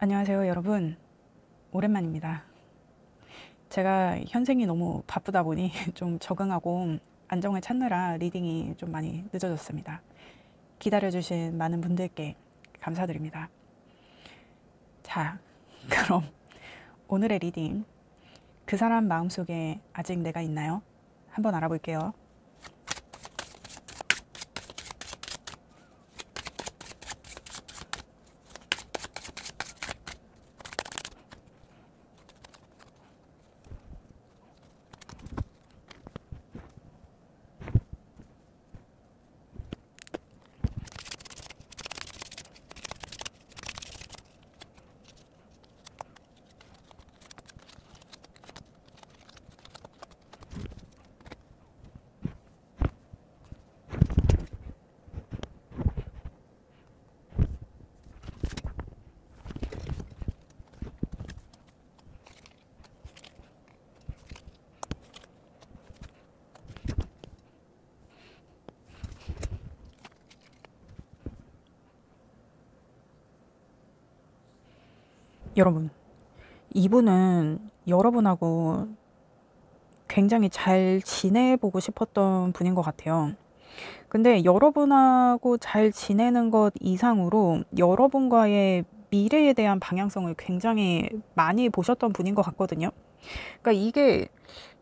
안녕하세요, 여러분. 오랜만입니다. 제가 현생이 너무 바쁘다 보니 좀 적응하고 안정을 찾느라 리딩이 좀 많이 늦어졌습니다. 기다려주신 많은 분들께 감사드립니다. 자, 그럼 오늘의 리딩, 그 사람 마음속에 아직 내가 있나요? 한번 알아볼게요. 여러분, 이분은 여러분하고 굉장히 잘 지내보고 싶었던 분인 것 같아요. 근데 여러분하고 잘 지내는 것 이상으로 여러분과의 미래에 대한 방향성을 굉장히 많이 보셨던 분인 것 같거든요. 그러니까 이게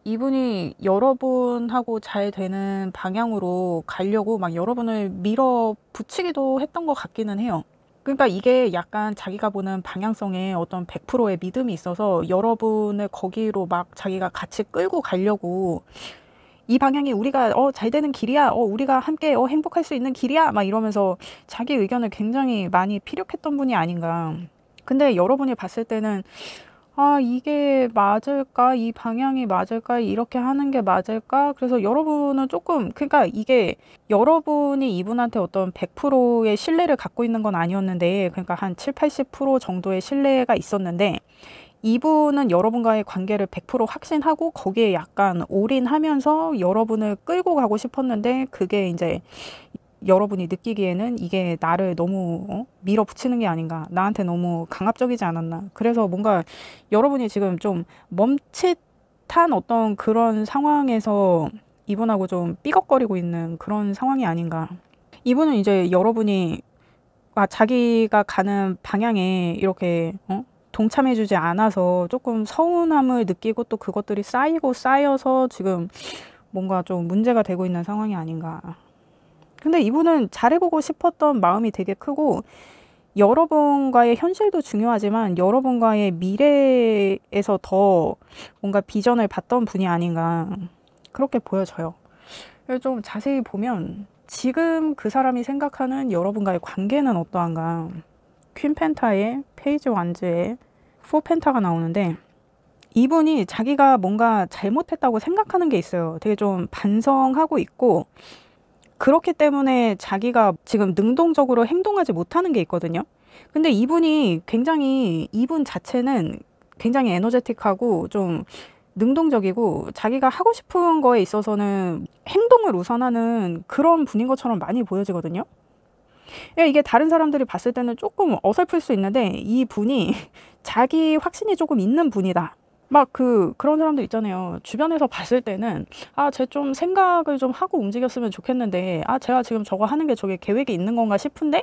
이분이 여러분하고 잘 되는 방향으로 가려고 막 여러분을 밀어붙이기도 했던 것 같기는 해요. 그러니까 이게 약간 자기가 보는 방향성에 어떤 100%의 믿음이 있어서 여러분을 거기로 막 자기가 같이 끌고 가려고 이 방향이 우리가 잘 되는 길이야, 우리가 함께 행복할 수 있는 길이야, 막 이러면서 자기 의견을 굉장히 많이 피력했던 분이 아닌가. 근데 여러분이 봤을 때는 이게 맞을까? 이 방향이 맞을까? 이렇게 하는 게 맞을까? 그래서 여러분은 조금, 그러니까 이게 여러분이 이분한테 어떤 100%의 신뢰를 갖고 있는 건 아니었는데, 그러니까 한 7, 80% 정도의 신뢰가 있었는데, 이분은 여러분과의 관계를 100% 확신하고 거기에 약간 올인하면서 여러분을 끌고 가고 싶었는데, 그게 이제 여러분이 느끼기에는 이게 나를 너무 밀어붙이는 게 아닌가, 나한테 너무 강압적이지 않았나. 그래서 뭔가 여러분이 지금 좀 멈칫한 어떤 그런 상황에서 이분하고 좀 삐걱거리고 있는 그런 상황이 아닌가. 이분은 이제 여러분이 자기가 가는 방향에 이렇게 동참해주지 않아서 조금 서운함을 느끼고 또 그것들이 쌓여서 지금 뭔가 좀 문제가 되고 있는 상황이 아닌가. 근데 이분은 잘해보고 싶었던 마음이 되게 크고 여러분과의 현실도 중요하지만 여러분과의 미래에서 더 뭔가 비전을 봤던 분이 아닌가, 그렇게 보여져요. 그래서 좀 자세히 보면 지금 그 사람이 생각하는 여러분과의 관계는 어떠한가. 퀸 펜타의 페이지 완즈에 4 펜타가 나오는데, 이분이 자기가 뭔가 잘못했다고 생각하는 게 있어요. 되게 좀 반성하고 있고, 그렇기 때문에 자기가 지금 능동적으로 행동하지 못하는 게 있거든요. 근데 이분 자체는 굉장히 에너제틱하고 좀 능동적이고 자기가 하고 싶은 거에 있어서는 행동을 우선하는 그런 분인 것처럼 많이 보여지거든요. 이게 다른 사람들이 봤을 때는 조금 어설플 수 있는데 이 분이 자기 확신이 조금 있는 분이다. 막 그런 사람들 있잖아요. 주변에서 봤을 때는 쟤 좀 생각을 좀 하고 움직였으면 좋겠는데 제가 지금 저거 하는 게 저게 계획이 있는 건가 싶은데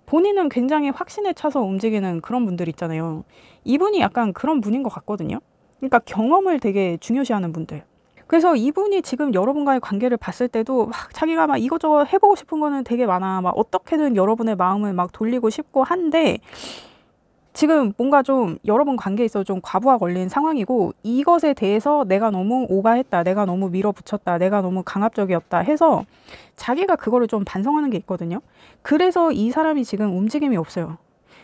본인은 굉장히 확신에 차서 움직이는 그런 분들 있잖아요. 이분이 약간 그런 분인 것 같거든요. 그러니까 경험을 되게 중요시하는 분들. 그래서 이분이 지금 여러분과의 관계를 봤을 때도 막 자기가 막 이것저것 해보고 싶은 거는 되게 많아. 막 어떻게든 여러분의 마음을 막 돌리고 싶고 한데 지금 뭔가 좀 여러분 관계에 있어서 좀 과부하 걸린 상황이고, 이것에 대해서 내가 너무 오바했다, 내가 너무 밀어붙였다, 내가 너무 강압적이었다 해서 자기가 그거를 좀 반성하는 게 있거든요. 그래서 이 사람이 지금 움직임이 없어요.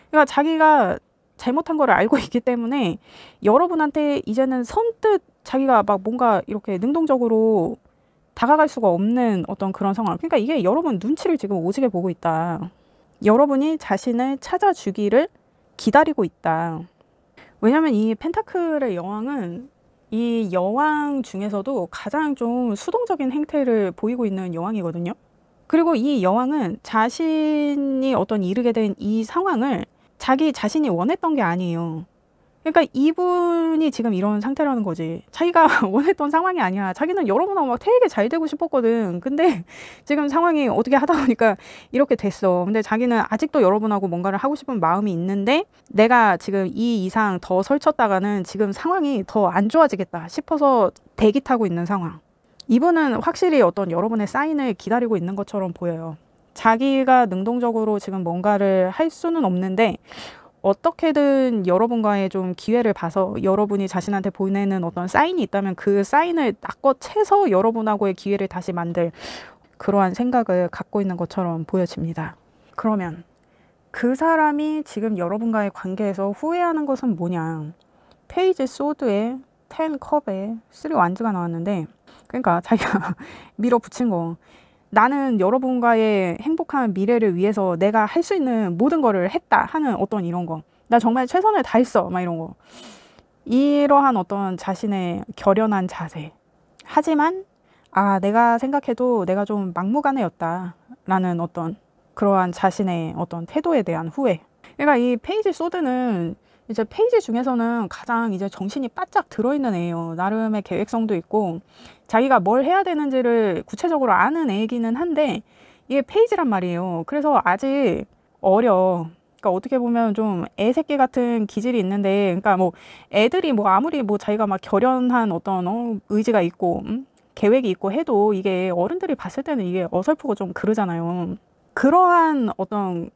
그러니까 자기가 잘못한 거를 알고 있기 때문에 여러분한테 이제는 선뜻 자기가 막 뭔가 이렇게 능동적으로 다가갈 수가 없는 어떤 그런 상황. 그러니까 이게 여러분 눈치를 지금 오지게 보고 있다. 여러분이 자신을 찾아주기를 기다리고 있다. 왜냐면 이 펜타클의 여왕은 이 여왕 중에서도 가장 좀 수동적인 행태를 보이고 있는 여왕이거든요. 그리고 이 여왕은 자신이 어떤 이르게 된 이 상황을 자기 자신이 원했던 게 아니에요. 그러니까 이분이 지금 이런 상태라는 거지. 자기가 원했던 상황이 아니야. 자기는 여러분하고 막 되게 잘 되고 싶었거든. 근데 지금 상황이 어떻게 하다 보니까 이렇게 됐어. 근데 자기는 아직도 여러분하고 뭔가를 하고 싶은 마음이 있는데 내가 지금 이 이상 더 설쳤다가는 지금 상황이 더 안 좋아지겠다 싶어서 대기 타고 있는 상황. 이분은 확실히 어떤 여러분의 사인을 기다리고 있는 것처럼 보여요. 자기가 능동적으로 지금 뭔가를 할 수는 없는데 어떻게든 여러분과의 좀 기회를 봐서 여러분이 자신한테 보내는 어떤 사인이 있다면 그 사인을 낚아채서 여러분하고의 기회를 다시 만들 그러한 생각을 갖고 있는 것처럼 보여집니다. 그러면 그 사람이 지금 여러분과의 관계에서 후회하는 것은 뭐냐? 페이지 소드에 10 컵에 3 완즈가 나왔는데 그러니까 자기가 밀어붙인 거 나는 여러분과의 행복한 미래를 위해서 내가 할 수 있는 모든 거를 했다 하는 어떤 이런 거. 나 정말 최선을 다했어. 막 이런 거. 이러한 어떤 자신의 결연한 자세. 하지만 내가 생각해도 내가 좀 막무가내였다 라는 어떤 그러한 자신의 어떤 태도에 대한 후회. 그러니까 이 페이지 소드는 이제 페이지 중에서는 가장 이제 정신이 바짝 들어있는 애예요. 나름의 계획성도 있고 자기가 뭘 해야 되는지를 구체적으로 아는 애이기는 한데 이게 페이지란 말이에요. 그래서 아직 어려. 그러니까 어떻게 보면 좀 애새끼 같은 기질이 있는데 그러니까 뭐 애들이 뭐 아무리 뭐 자기가 막 결연한 어떤 의지가 있고 계획이 있고 해도 이게 어른들이 봤을 때는 이게 어설프고 좀 그러잖아요. 그러한 어떤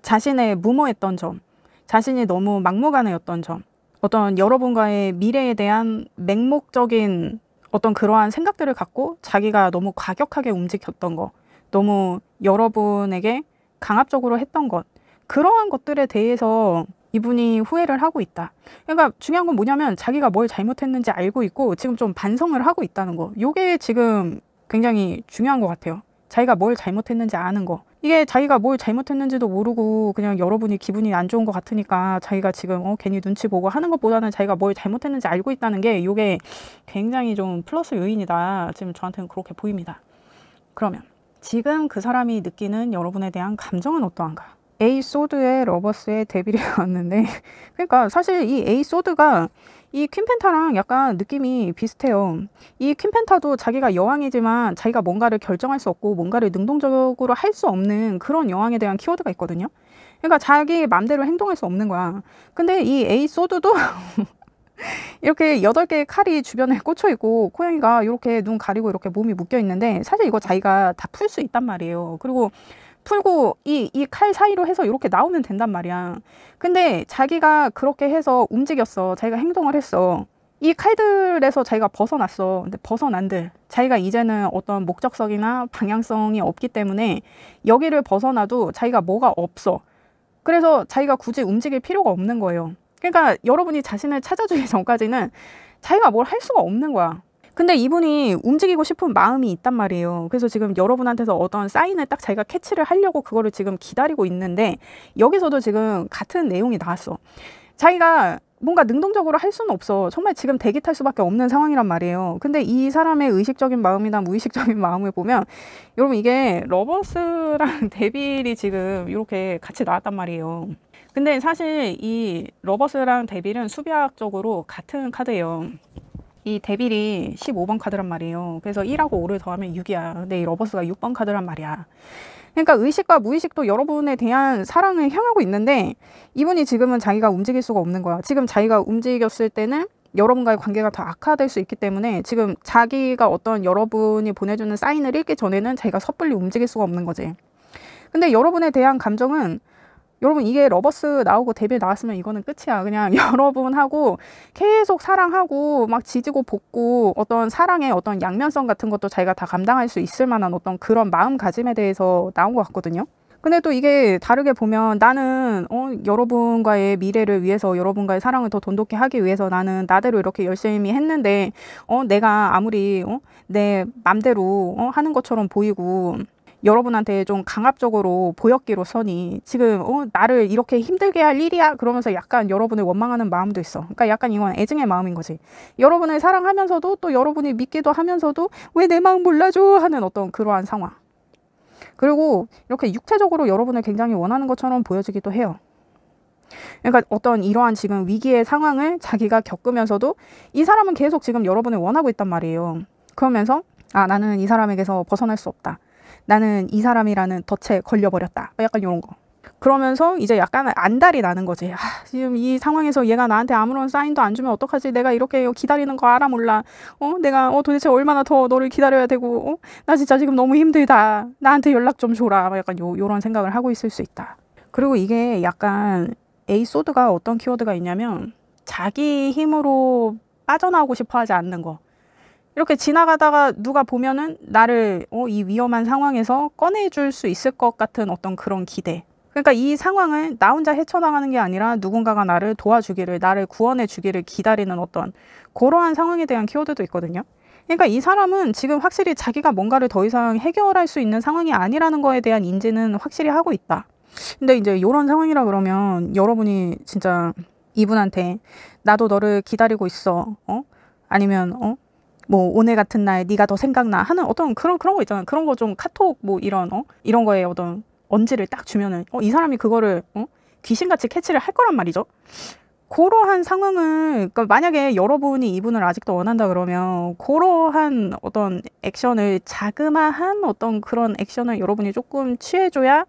자신의 무모했던 점, 자신이 너무 막무가내였던 점, 어떤 여러분과의 미래에 대한 맹목적인 어떤 그러한 생각들을 갖고 자기가 너무 과격하게 움직였던 거, 너무 여러분에게 강압적으로 했던 것, 그러한 것들에 대해서 이분이 후회를 하고 있다. 그러니까 중요한 건 뭐냐면 자기가 뭘 잘못했는지 알고 있고 지금 좀 반성을 하고 있다는 거. 이게 지금 굉장히 중요한 것 같아요. 자기가 뭘 잘못했는지 아는 거. 이게 자기가 뭘 잘못했는지도 모르고 그냥 여러분이 기분이 안 좋은 것 같으니까 자기가 지금 괜히 눈치 보고 하는 것보다는 자기가 뭘 잘못했는지 알고 있다는 게 이게 굉장히 좀 플러스 요인이다. 지금 저한테는 그렇게 보입니다. 그러면 지금 그 사람이 느끼는 여러분에 대한 감정은 어떠한가? A 소드의 러버스의 데빌이 왔는데 그러니까 사실 이 A 소드가 이 퀸펜타랑 약간 느낌이 비슷해요. 이 퀸펜타도 자기가 여왕이지만 자기가 뭔가를 결정할 수 없고 뭔가를 능동적으로 할 수 없는 그런 여왕에 대한 키워드가 있거든요. 그러니까 자기 맘대로 행동할 수 없는 거야. 근데 이 A 소드도 이렇게 8개의 칼이 주변에 꽂혀 있고 고양이가 이렇게 눈 가리고 이렇게 몸이 묶여 있는데 사실 이거 자기가 다 풀 수 있단 말이에요. 그리고 풀고 이 칼 사이로 해서 이렇게 나오면 된단 말이야. 근데 자기가 그렇게 해서 움직였어. 자기가 행동을 했어. 이 칼들에서 자기가 벗어났어. 근데 벗어난들 자기가 이제는 어떤 목적성이나 방향성이 없기 때문에 여기를 벗어나도 자기가 뭐가 없어. 그래서 자기가 굳이 움직일 필요가 없는 거예요. 그러니까 여러분이 자신을 찾아주기 전까지는 자기가 뭘 할 수가 없는 거야. 근데 이분이 움직이고 싶은 마음이 있단 말이에요. 그래서 지금 여러분한테서 어떤 사인을 딱 자기가 캐치를 하려고 그거를 지금 기다리고 있는데 여기서도 지금 같은 내용이 나왔어. 자기가 뭔가 능동적으로 할 수는 없어. 정말 지금 대기 탈 수밖에 없는 상황이란 말이에요. 근데 이 사람의 의식적인 마음이나 무의식적인 마음을 보면 여러분 이게 러버스랑 데빌이 지금 이렇게 같이 나왔단 말이에요. 근데 사실 이 러버스랑 데빌은 수비학적으로 같은 카드예요. 이 데빌이 15번 카드란 말이에요. 그래서 1하고 5를 더하면 6이야. 근데 이 러버스가 6번 카드란 말이야. 그러니까 의식과 무의식도 여러분에 대한 사랑을 향하고 있는데 이분이 지금은 자기가 움직일 수가 없는 거야. 지금 자기가 움직였을 때는 여러분과의 관계가 더 악화될 수 있기 때문에 지금 자기가 어떤 여러분이 보내주는 사인을 읽기 전에는 자기가 섣불리 움직일 수가 없는 거지. 근데 여러분에 대한 감정은 여러분 이게 러버스 나오고 데빌 나왔으면 이거는 끝이야. 그냥 여러분하고 계속 사랑하고 막 지지고 볶고 어떤 사랑의 어떤 양면성 같은 것도 자기가 다 감당할 수 있을 만한 어떤 그런 마음가짐에 대해서 나온 것 같거든요. 근데 또 이게 다르게 보면 나는 여러분과의 미래를 위해서 여러분과의 사랑을 더 돈독히 하기 위해서 나는 나대로 이렇게 열심히 했는데 내가 아무리 내 맘대로 하는 것처럼 보이고 여러분한테 좀 강압적으로 보였기로서니 지금 나를 이렇게 힘들게 할 일이야 그러면서 약간 여러분을 원망하는 마음도 있어. 그러니까 약간 이건 애증의 마음인 거지. 여러분을 사랑하면서도 또 여러분이 믿기도 하면서도 왜 내 마음 몰라줘 하는 어떤 그러한 상황. 그리고 이렇게 육체적으로 여러분을 굉장히 원하는 것처럼 보여지기도 해요. 그러니까 어떤 이러한 지금 위기의 상황을 자기가 겪으면서도 이 사람은 계속 지금 여러분을 원하고 있단 말이에요. 그러면서 나는 이 사람에게서 벗어날 수 없다. 나는 이 사람이라는 덫에 걸려버렸다. 약간 이런 거. 그러면서 이제 약간 안달이 나는 거지. 지금 이 상황에서 얘가 나한테 아무런 사인도 안 주면 어떡하지? 내가 이렇게 기다리는 거 알아 몰라? 내가 도대체 얼마나 더 너를 기다려야 되고? 나 진짜 지금 너무 힘들다. 나한테 연락 좀 줘라. 약간 요런 생각을 하고 있을 수 있다. 그리고 이게 약간 에이 소드가 어떤 키워드가 있냐면 자기 힘으로 빠져나오고 싶어 하지 않는 거. 이렇게 지나가다가 누가 보면은 나를 이 위험한 상황에서 꺼내줄 수 있을 것 같은 어떤 그런 기대. 그러니까 이 상황을 나 혼자 헤쳐나가는 게 아니라 누군가가 나를 도와주기를, 나를 구원해 주기를 기다리는 어떤 그러한 상황에 대한 키워드도 있거든요. 그러니까 이 사람은 지금 확실히 자기가 뭔가를 더 이상 해결할 수 있는 상황이 아니라는 거에 대한 인지는 확실히 하고 있다. 근데 이제 이런 상황이라 그러면 여러분이 진짜 이분한테 나도 너를 기다리고 있어. 아니면 뭐 오늘 같은 날 네가 더 생각나 하는 어떤 그런 거 있잖아요. 그런 거 좀 카톡 뭐 이런 거에 어떤 언지를 딱 주면은 이 사람이 그거를 귀신같이 캐치를 할 거란 말이죠. 그러한 상황을 그러니까 만약에 여러분이 이분을 아직도 원한다 그러면 그러한 어떤 액션을 자그마한 어떤 그런 액션을 여러분이 조금 취해줘야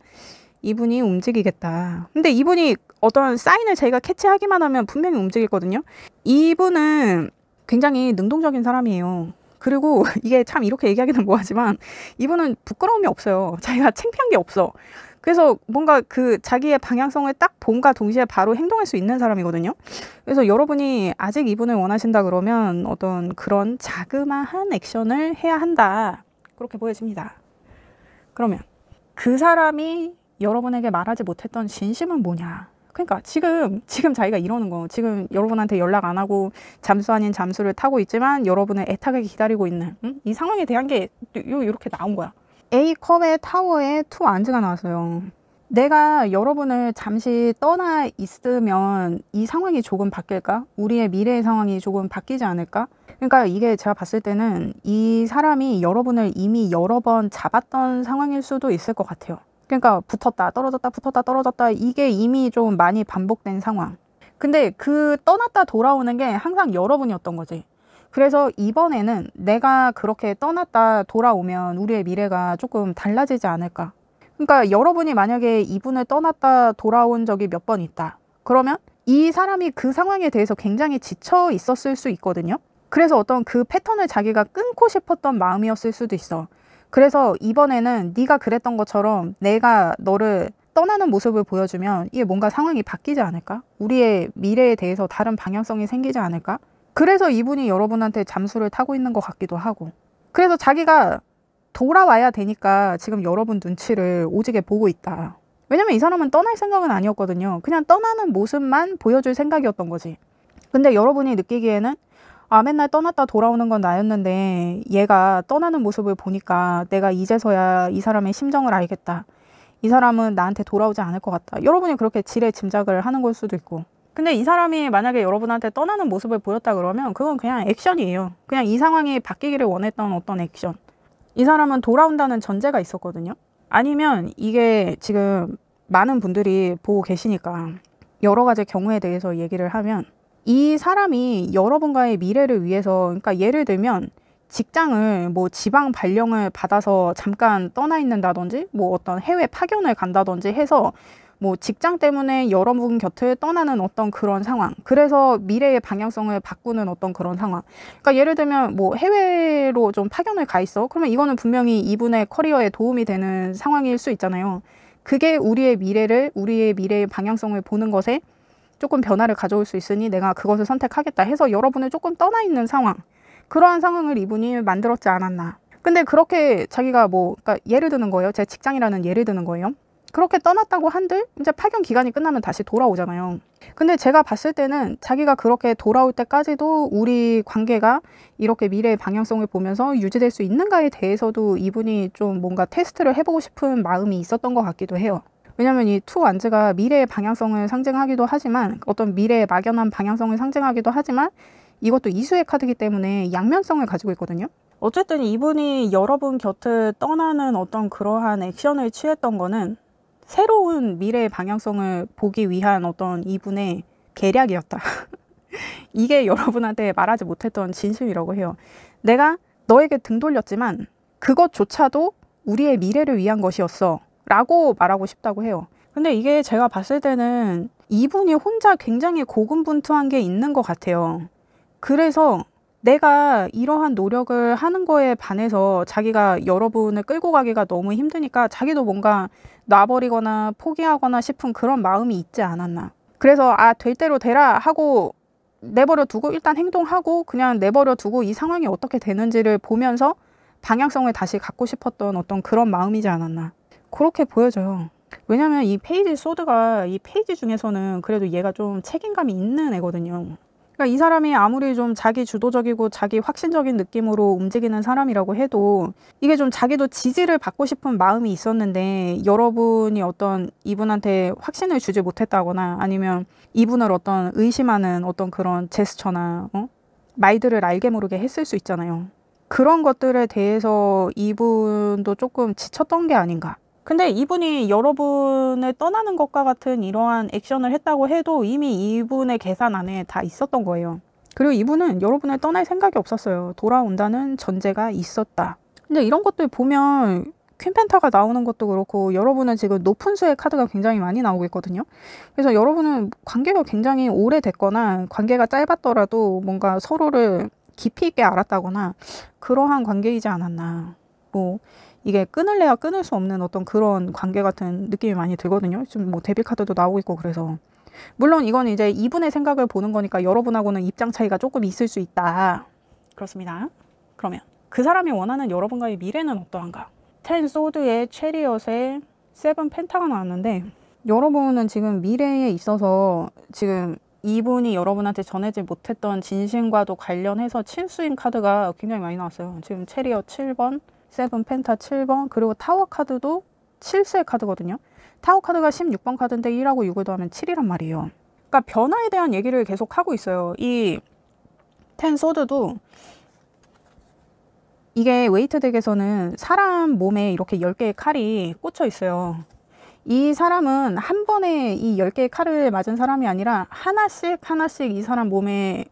이분이 움직이겠다. 근데 이분이 어떤 사인을 저희가 캐치하기만 하면 분명히 움직이거든요. 이분은 굉장히 능동적인 사람이에요. 그리고 이게 참 이렇게 얘기하기는 뭐하지만 이분은 부끄러움이 없어요. 자기가 창피한 게 없어. 그래서 뭔가 그 자기의 방향성을 딱 봄과 동시에 바로 행동할 수 있는 사람이거든요. 그래서 여러분이 아직 이분을 원하신다 그러면 어떤 그런 자그마한 액션을 해야 한다. 그렇게 보여집니다. 그러면 그 사람이 여러분에게 말하지 못했던 진심은 뭐냐? 그러니까 지금 자기가 이러는 거, 지금 여러분한테 연락 안 하고 잠수 아닌 잠수를 타고 있지만 여러분을 애타게 기다리고 있는 이 상황에 대한 게 이렇게 나온 거야. A컵의 타워에 투 안즈가 나왔어요. 내가 여러분을 잠시 떠나 있으면 이 상황이 조금 바뀔까? 우리의 미래의 상황이 조금 바뀌지 않을까? 그러니까 이게 제가 봤을 때는 이 사람이 여러분을 이미 여러 번 잡았던 상황일 수도 있을 것 같아요. 그러니까 붙었다 떨어졌다 붙었다 떨어졌다 이게 이미 좀 많이 반복된 상황. 근데 그 떠났다 돌아오는 게 항상 여러분이었던 거지. 그래서 이번에는 내가 그렇게 떠났다 돌아오면 우리의 미래가 조금 달라지지 않을까. 그러니까 여러분이 만약에 이분을 떠났다 돌아온 적이 몇 번 있다. 그러면 이 사람이 그 상황에 대해서 굉장히 지쳐 있었을 수 있거든요. 그래서 어떤 그 패턴을 자기가 끊고 싶었던 마음이었을 수도 있어. 그래서 이번에는 네가 그랬던 것처럼 내가 너를 떠나는 모습을 보여주면 이게 뭔가 상황이 바뀌지 않을까? 우리의 미래에 대해서 다른 방향성이 생기지 않을까? 그래서 이분이 여러분한테 잠수를 타고 있는 것 같기도 하고. 그래서 자기가 돌아와야 되니까 지금 여러분 눈치를 오지게 보고 있다. 왜냐면 이 사람은 떠날 생각은 아니었거든요. 그냥 떠나는 모습만 보여줄 생각이었던 거지. 근데 여러분이 느끼기에는 맨날 떠났다 돌아오는 건 나였는데 얘가 떠나는 모습을 보니까 내가 이제서야 이 사람의 심정을 알겠다. 이 사람은 나한테 돌아오지 않을 것 같다. 여러분이 그렇게 지레 짐작을 하는 걸 수도 있고. 근데 이 사람이 만약에 여러분한테 떠나는 모습을 보였다 그러면 그건 그냥 액션이에요. 그냥 이 상황이 바뀌기를 원했던 어떤 액션. 이 사람은 돌아온다는 전제가 있었거든요. 아니면 이게 지금 많은 분들이 보고 계시니까 여러 가지 경우에 대해서 얘기를 하면 이 사람이 여러분과의 미래를 위해서, 그러니까 예를 들면 직장을 뭐 지방 발령을 받아서 잠깐 떠나 있는다든지 뭐 어떤 해외 파견을 간다든지 해서 뭐 직장 때문에 여러분 곁을 떠나는 어떤 그런 상황. 그래서 미래의 방향성을 바꾸는 어떤 그런 상황. 그러니까 예를 들면 뭐 해외로 좀 파견을 가 있어. 그러면 이거는 분명히 이분의 커리어에 도움이 되는 상황일 수 있잖아요. 그게 우리의 미래의 방향성을 보는 것에 조금 변화를 가져올 수 있으니 내가 그것을 선택하겠다 해서 여러분을 조금 떠나 있는 상황. 그러한 상황을 이분이 만들었지 않았나. 근데 그렇게 자기가 그러니까 예를 드는 거예요. 제 직장이라는 예를 드는 거예요. 그렇게 떠났다고 한들 이제 파견 기간이 끝나면 다시 돌아오잖아요. 근데 제가 봤을 때는 자기가 그렇게 돌아올 때까지도 우리 관계가 이렇게 미래의 방향성을 보면서 유지될 수 있는가에 대해서도 이분이 좀 뭔가 테스트를 해보고 싶은 마음이 있었던 것 같기도 해요. 왜냐면 이 투 완즈가 미래의 방향성을 상징하기도 하지만 어떤 미래의 막연한 방향성을 상징하기도 하지만 이것도 이수의 카드이기 때문에 양면성을 가지고 있거든요. 어쨌든 이분이 여러분 곁을 떠나는 어떤 그러한 액션을 취했던 거는 새로운 미래의 방향성을 보기 위한 어떤 이분의 계략이었다. 이게 여러분한테 말하지 못했던 진심이라고 해요. 내가 너에게 등 돌렸지만 그것조차도 우리의 미래를 위한 것이었어 라고 말하고 싶다고 해요. 근데 이게 제가 봤을 때는 이분이 혼자 굉장히 고군분투한 게 있는 것 같아요. 그래서 내가 이러한 노력을 하는 거에 반해서 자기가 여러분을 끌고 가기가 너무 힘드니까 자기도 뭔가 놔버리거나 포기하거나 싶은 그런 마음이 있지 않았나. 그래서 될 대로 되라 하고 내버려 두고 일단 행동하고 그냥 내버려 두고 이 상황이 어떻게 되는지를 보면서 방향성을 다시 갖고 싶었던 어떤 그런 마음이지 않았나. 그렇게 보여져요. 왜냐면 이 페이지 소드가 이 페이지 중에서는 그래도 얘가 좀 책임감이 있는 애거든요. 그러니까 이 사람이 아무리 좀 자기 주도적이고 자기 확신적인 느낌으로 움직이는 사람이라고 해도 이게 좀 자기도 지지를 받고 싶은 마음이 있었는데 여러분이 어떤 이분한테 확신을 주지 못했다거나 아니면 이분을 어떤 의심하는 어떤 그런 제스처나 말들을 알게 모르게 했을 수 있잖아요. 그런 것들에 대해서 이분도 조금 지쳤던 게 아닌가. 근데 이분이 여러분을 떠나는 것과 같은 이러한 액션을 했다고 해도 이미 이분의 계산 안에 다 있었던 거예요. 그리고 이분은 여러분을 떠날 생각이 없었어요. 돌아온다는 전제가 있었다. 근데 이런 것들 보면 퀸펜타가 나오는 것도 그렇고 여러분은 지금 높은 수의 카드가 굉장히 많이 나오고 있거든요. 그래서 여러분은 관계가 굉장히 오래됐거나 관계가 짧았더라도 뭔가 서로를 깊이 있게 알았다거나 그러한 관계이지 않았나. 이게 끊을래야 끊을 수 없는 어떤 그런 관계 같은 느낌이 많이 들거든요. 지금 데빌 카드도 나오고 있고 그래서. 물론 이건 이제 이분의 생각을 보는 거니까 여러분하고는 입장 차이가 조금 있을 수 있다. 그렇습니다. 그러면 그 사람이 원하는 여러분과의 미래는 어떠한가? 10 소드의 체리엇에 7 펜타가 나왔는데 여러분은 지금 미래에 있어서 지금 이분이 여러분한테 전해지 못했던 진심과도 관련해서 친수인 카드가 굉장히 많이 나왔어요. 지금 체리엇 7번 7 펜타 7번 그리고 타워 카드도 7수의 카드거든요. 타워 카드가 16번 카드인데 1하고 6을 더하면 7이란 말이에요. 그러니까 변화에 대한 얘기를 계속 하고 있어요. 이 10 소드도 이게 웨이트 덱에서는 사람 몸에 이렇게 10개의 칼이 꽂혀 있어요. 이 사람은 한 번에 이 10개의 칼을 맞은 사람이 아니라 하나씩 이 사람 몸에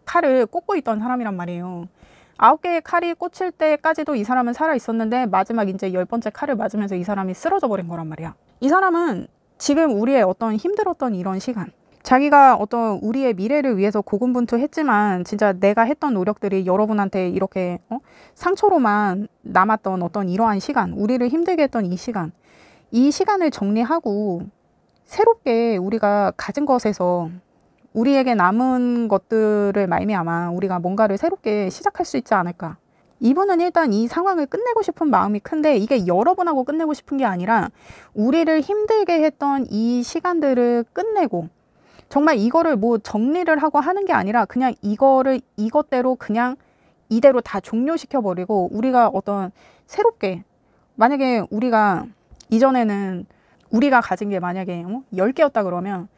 칼을 꽂고 있던 사람이란 말이에요. 9개의 칼이 꽂힐 때까지도 이 사람은 살아 있었는데 마지막 이제 10번째 칼을 맞으면서 이 사람이 쓰러져 버린 거란 말이야. 이 사람은 지금 우리의 어떤 힘들었던 이런 시간, 자기가 어떤 우리의 미래를 위해서 고군분투했지만 진짜 내가 했던 노력들이 여러분한테 이렇게 상처로만 남았던 어떤 이러한 시간, 우리를 힘들게 했던 이 시간을 정리하고 새롭게 우리가 가진 것에서 우리에게 남은 것들을 말미암아 우리가 뭔가를 새롭게 시작할 수 있지 않을까. 이분은 일단 이 상황을 끝내고 싶은 마음이 큰데 이게 여러분하고 끝내고 싶은 게 아니라 우리를 힘들게 했던 이 시간들을 끝내고 정말 이거를 정리를 하고 하는 게 아니라 그냥 이것대로 그냥 이대로 다 종료시켜 버리고 우리가 어떤 새롭게 만약에 우리가 이전에는 우리가 가진 게 만약에 10개였다 그러면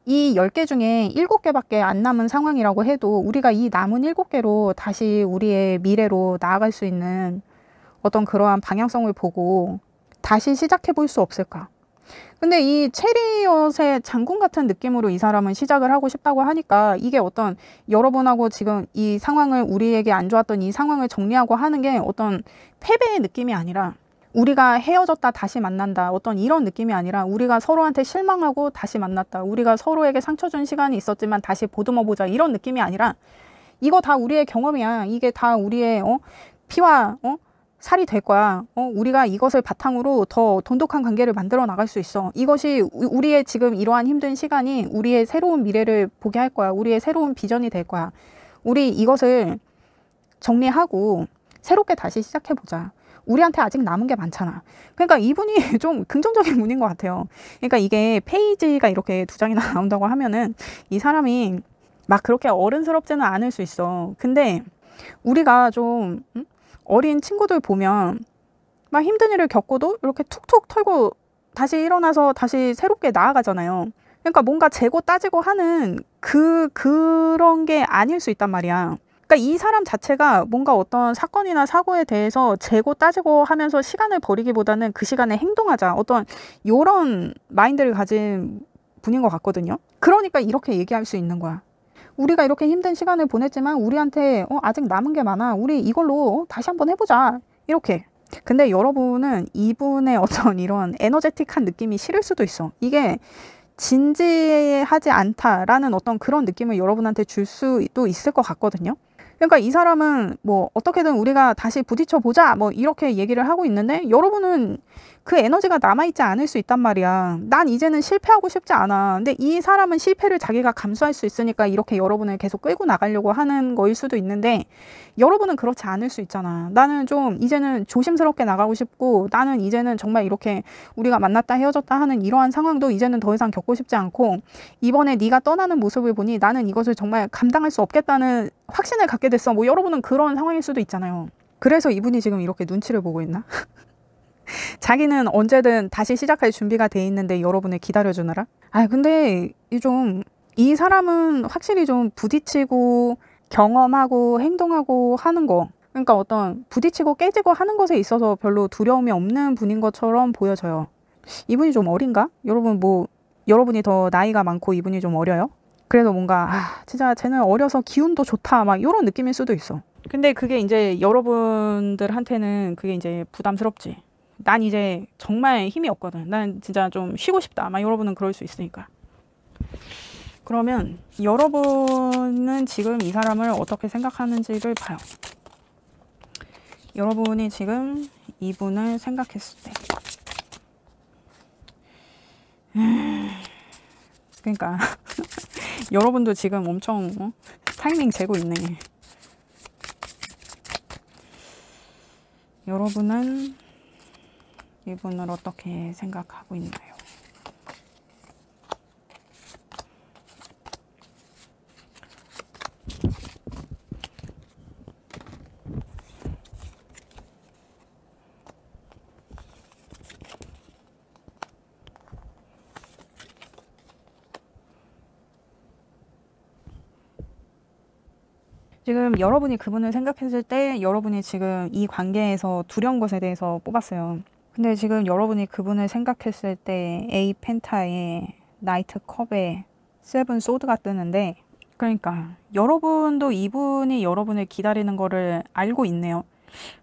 이 10개 중에 7개밖에 안 남은 상황이라고 해도 우리가 이 남은 7개로 다시 우리의 미래로 나아갈 수 있는 어떤 그러한 방향성을 보고 다시 시작해 볼 수 없을까? 근데 이 체리엇의 장군 같은 느낌으로 이 사람은 시작을 하고 싶다고 하니까 이게 어떤 여러분하고 지금 이 상황을 우리에게 안 좋았던 이 상황을 정리하고 하는 게 어떤 패배의 느낌이 아니라 우리가 헤어졌다 다시 만난다 어떤 이런 느낌이 아니라 우리가 서로한테 실망하고 다시 만났다 우리가 서로에게 상처 준 시간이 있었지만 다시 보듬어 보자 이런 느낌이 아니라 이거 다 우리의 경험이야. 이게 다 우리의 피와 살이 될 거야. 우리가 이것을 바탕으로 더 돈독한 관계를 만들어 나갈 수 있어. 이것이 우리의 지금 이러한 힘든 시간이 우리의 새로운 미래를 보게 할 거야. 우리의 새로운 비전이 될 거야. 우리 이것을 정리하고 새롭게 다시 시작해 보자. 우리한테 아직 남은 게 많잖아. 그러니까 이분이 좀 긍정적인 분인 것 같아요. 그러니까 이게 페이지가 이렇게 2장이나 나온다고 하면은 이 사람이 막 그렇게 어른스럽지는 않을 수 있어. 근데 우리가 좀 어린 친구들 보면 막 힘든 일을 겪고도 이렇게 툭툭 털고 다시 일어나서 다시 새롭게 나아가잖아요. 그러니까 뭔가 재고 따지고 하는 그런 게 아닐 수 있단 말이야. 그러니까 이 사람 자체가 뭔가 어떤 사건이나 사고에 대해서 재고 따지고 하면서 시간을 버리기보다는 그 시간에 행동하자. 어떤 요런 마인드를 가진 분인 것 같거든요. 그러니까 이렇게 얘기할 수 있는 거야. 우리가 이렇게 힘든 시간을 보냈지만 우리한테 아직 남은 게 많아. 우리 이걸로 다시 한번 해보자. 이렇게. 근데 여러분은 이분의 어떤 이런 에너제틱한 느낌이 싫을 수도 있어. 이게 진지하지 않다라는 어떤 그런 느낌을 여러분한테 줄 수도 있을 것 같거든요. 그러니까 이 사람은 뭐 어떻게든 우리가 다시 부딪혀 보자 뭐 이렇게 얘기를 하고 있는데 여러분은 그 에너지가 남아있지 않을 수 있단 말이야. 난 이제는 실패하고 싶지 않아. 근데 이 사람은 실패를 자기가 감수할 수 있으니까 이렇게 여러분을 계속 끌고 나가려고 하는 거일 수도 있는데 여러분은 그렇지 않을 수 있잖아. 나는 좀 이제는 조심스럽게 나가고 싶고 나는 이제는 정말 이렇게 우리가 만났다 헤어졌다 하는 이러한 상황도 이제는 더 이상 겪고 싶지 않고 이번에 네가 떠나는 모습을 보니 나는 이것을 정말 감당할 수 없겠다는 확신을 갖게 됐어. 뭐 여러분은 그런 상황일 수도 있잖아요. 그래서 이분이 지금 이렇게 눈치를 보고 있나? 자기는 언제든 다시 시작할 준비가 돼 있는데 여러분을 기다려주느라? 근데 이 사람은 확실히 좀 부딪히고 경험하고 행동하고 하는 거, 그러니까 어떤 부딪히고 깨지고 하는 것에 있어서 별로 두려움이 없는 분인 것처럼 보여져요. 이분이 좀 어린가? 여러분 여러분이 더 나이가 많고 이분이 좀 어려요? 그래도 뭔가 진짜 쟤는 어려서 기운도 좋다 막 이런 느낌일 수도 있어. 근데 그게 이제 여러분들한테는 그게 이제 부담스럽지. 난 이제 정말 힘이 없거든. 난 진짜 좀 쉬고 싶다. 막 여러분은 그럴 수 있으니까. 그러면 여러분은 지금 이 사람을 어떻게 생각하는지를 봐요. 여러분이 지금 이분을 생각했을 때. 그러니까 여러분도 지금 엄청 타이밍 재고 있네. 여러분은 이분을 어떻게 생각하고 있나요? 지금 여러분이 그분을 생각했을 때 여러분이 지금 이 관계에서 두려운 것에 대해서 뽑았어요. 근데 지금 여러분이 그분을 생각했을 때 A 펜타에 나이트 컵에 세븐 소드가 뜨는데, 그러니까 여러분도 이분이 여러분을 기다리는 거를 알고 있네요.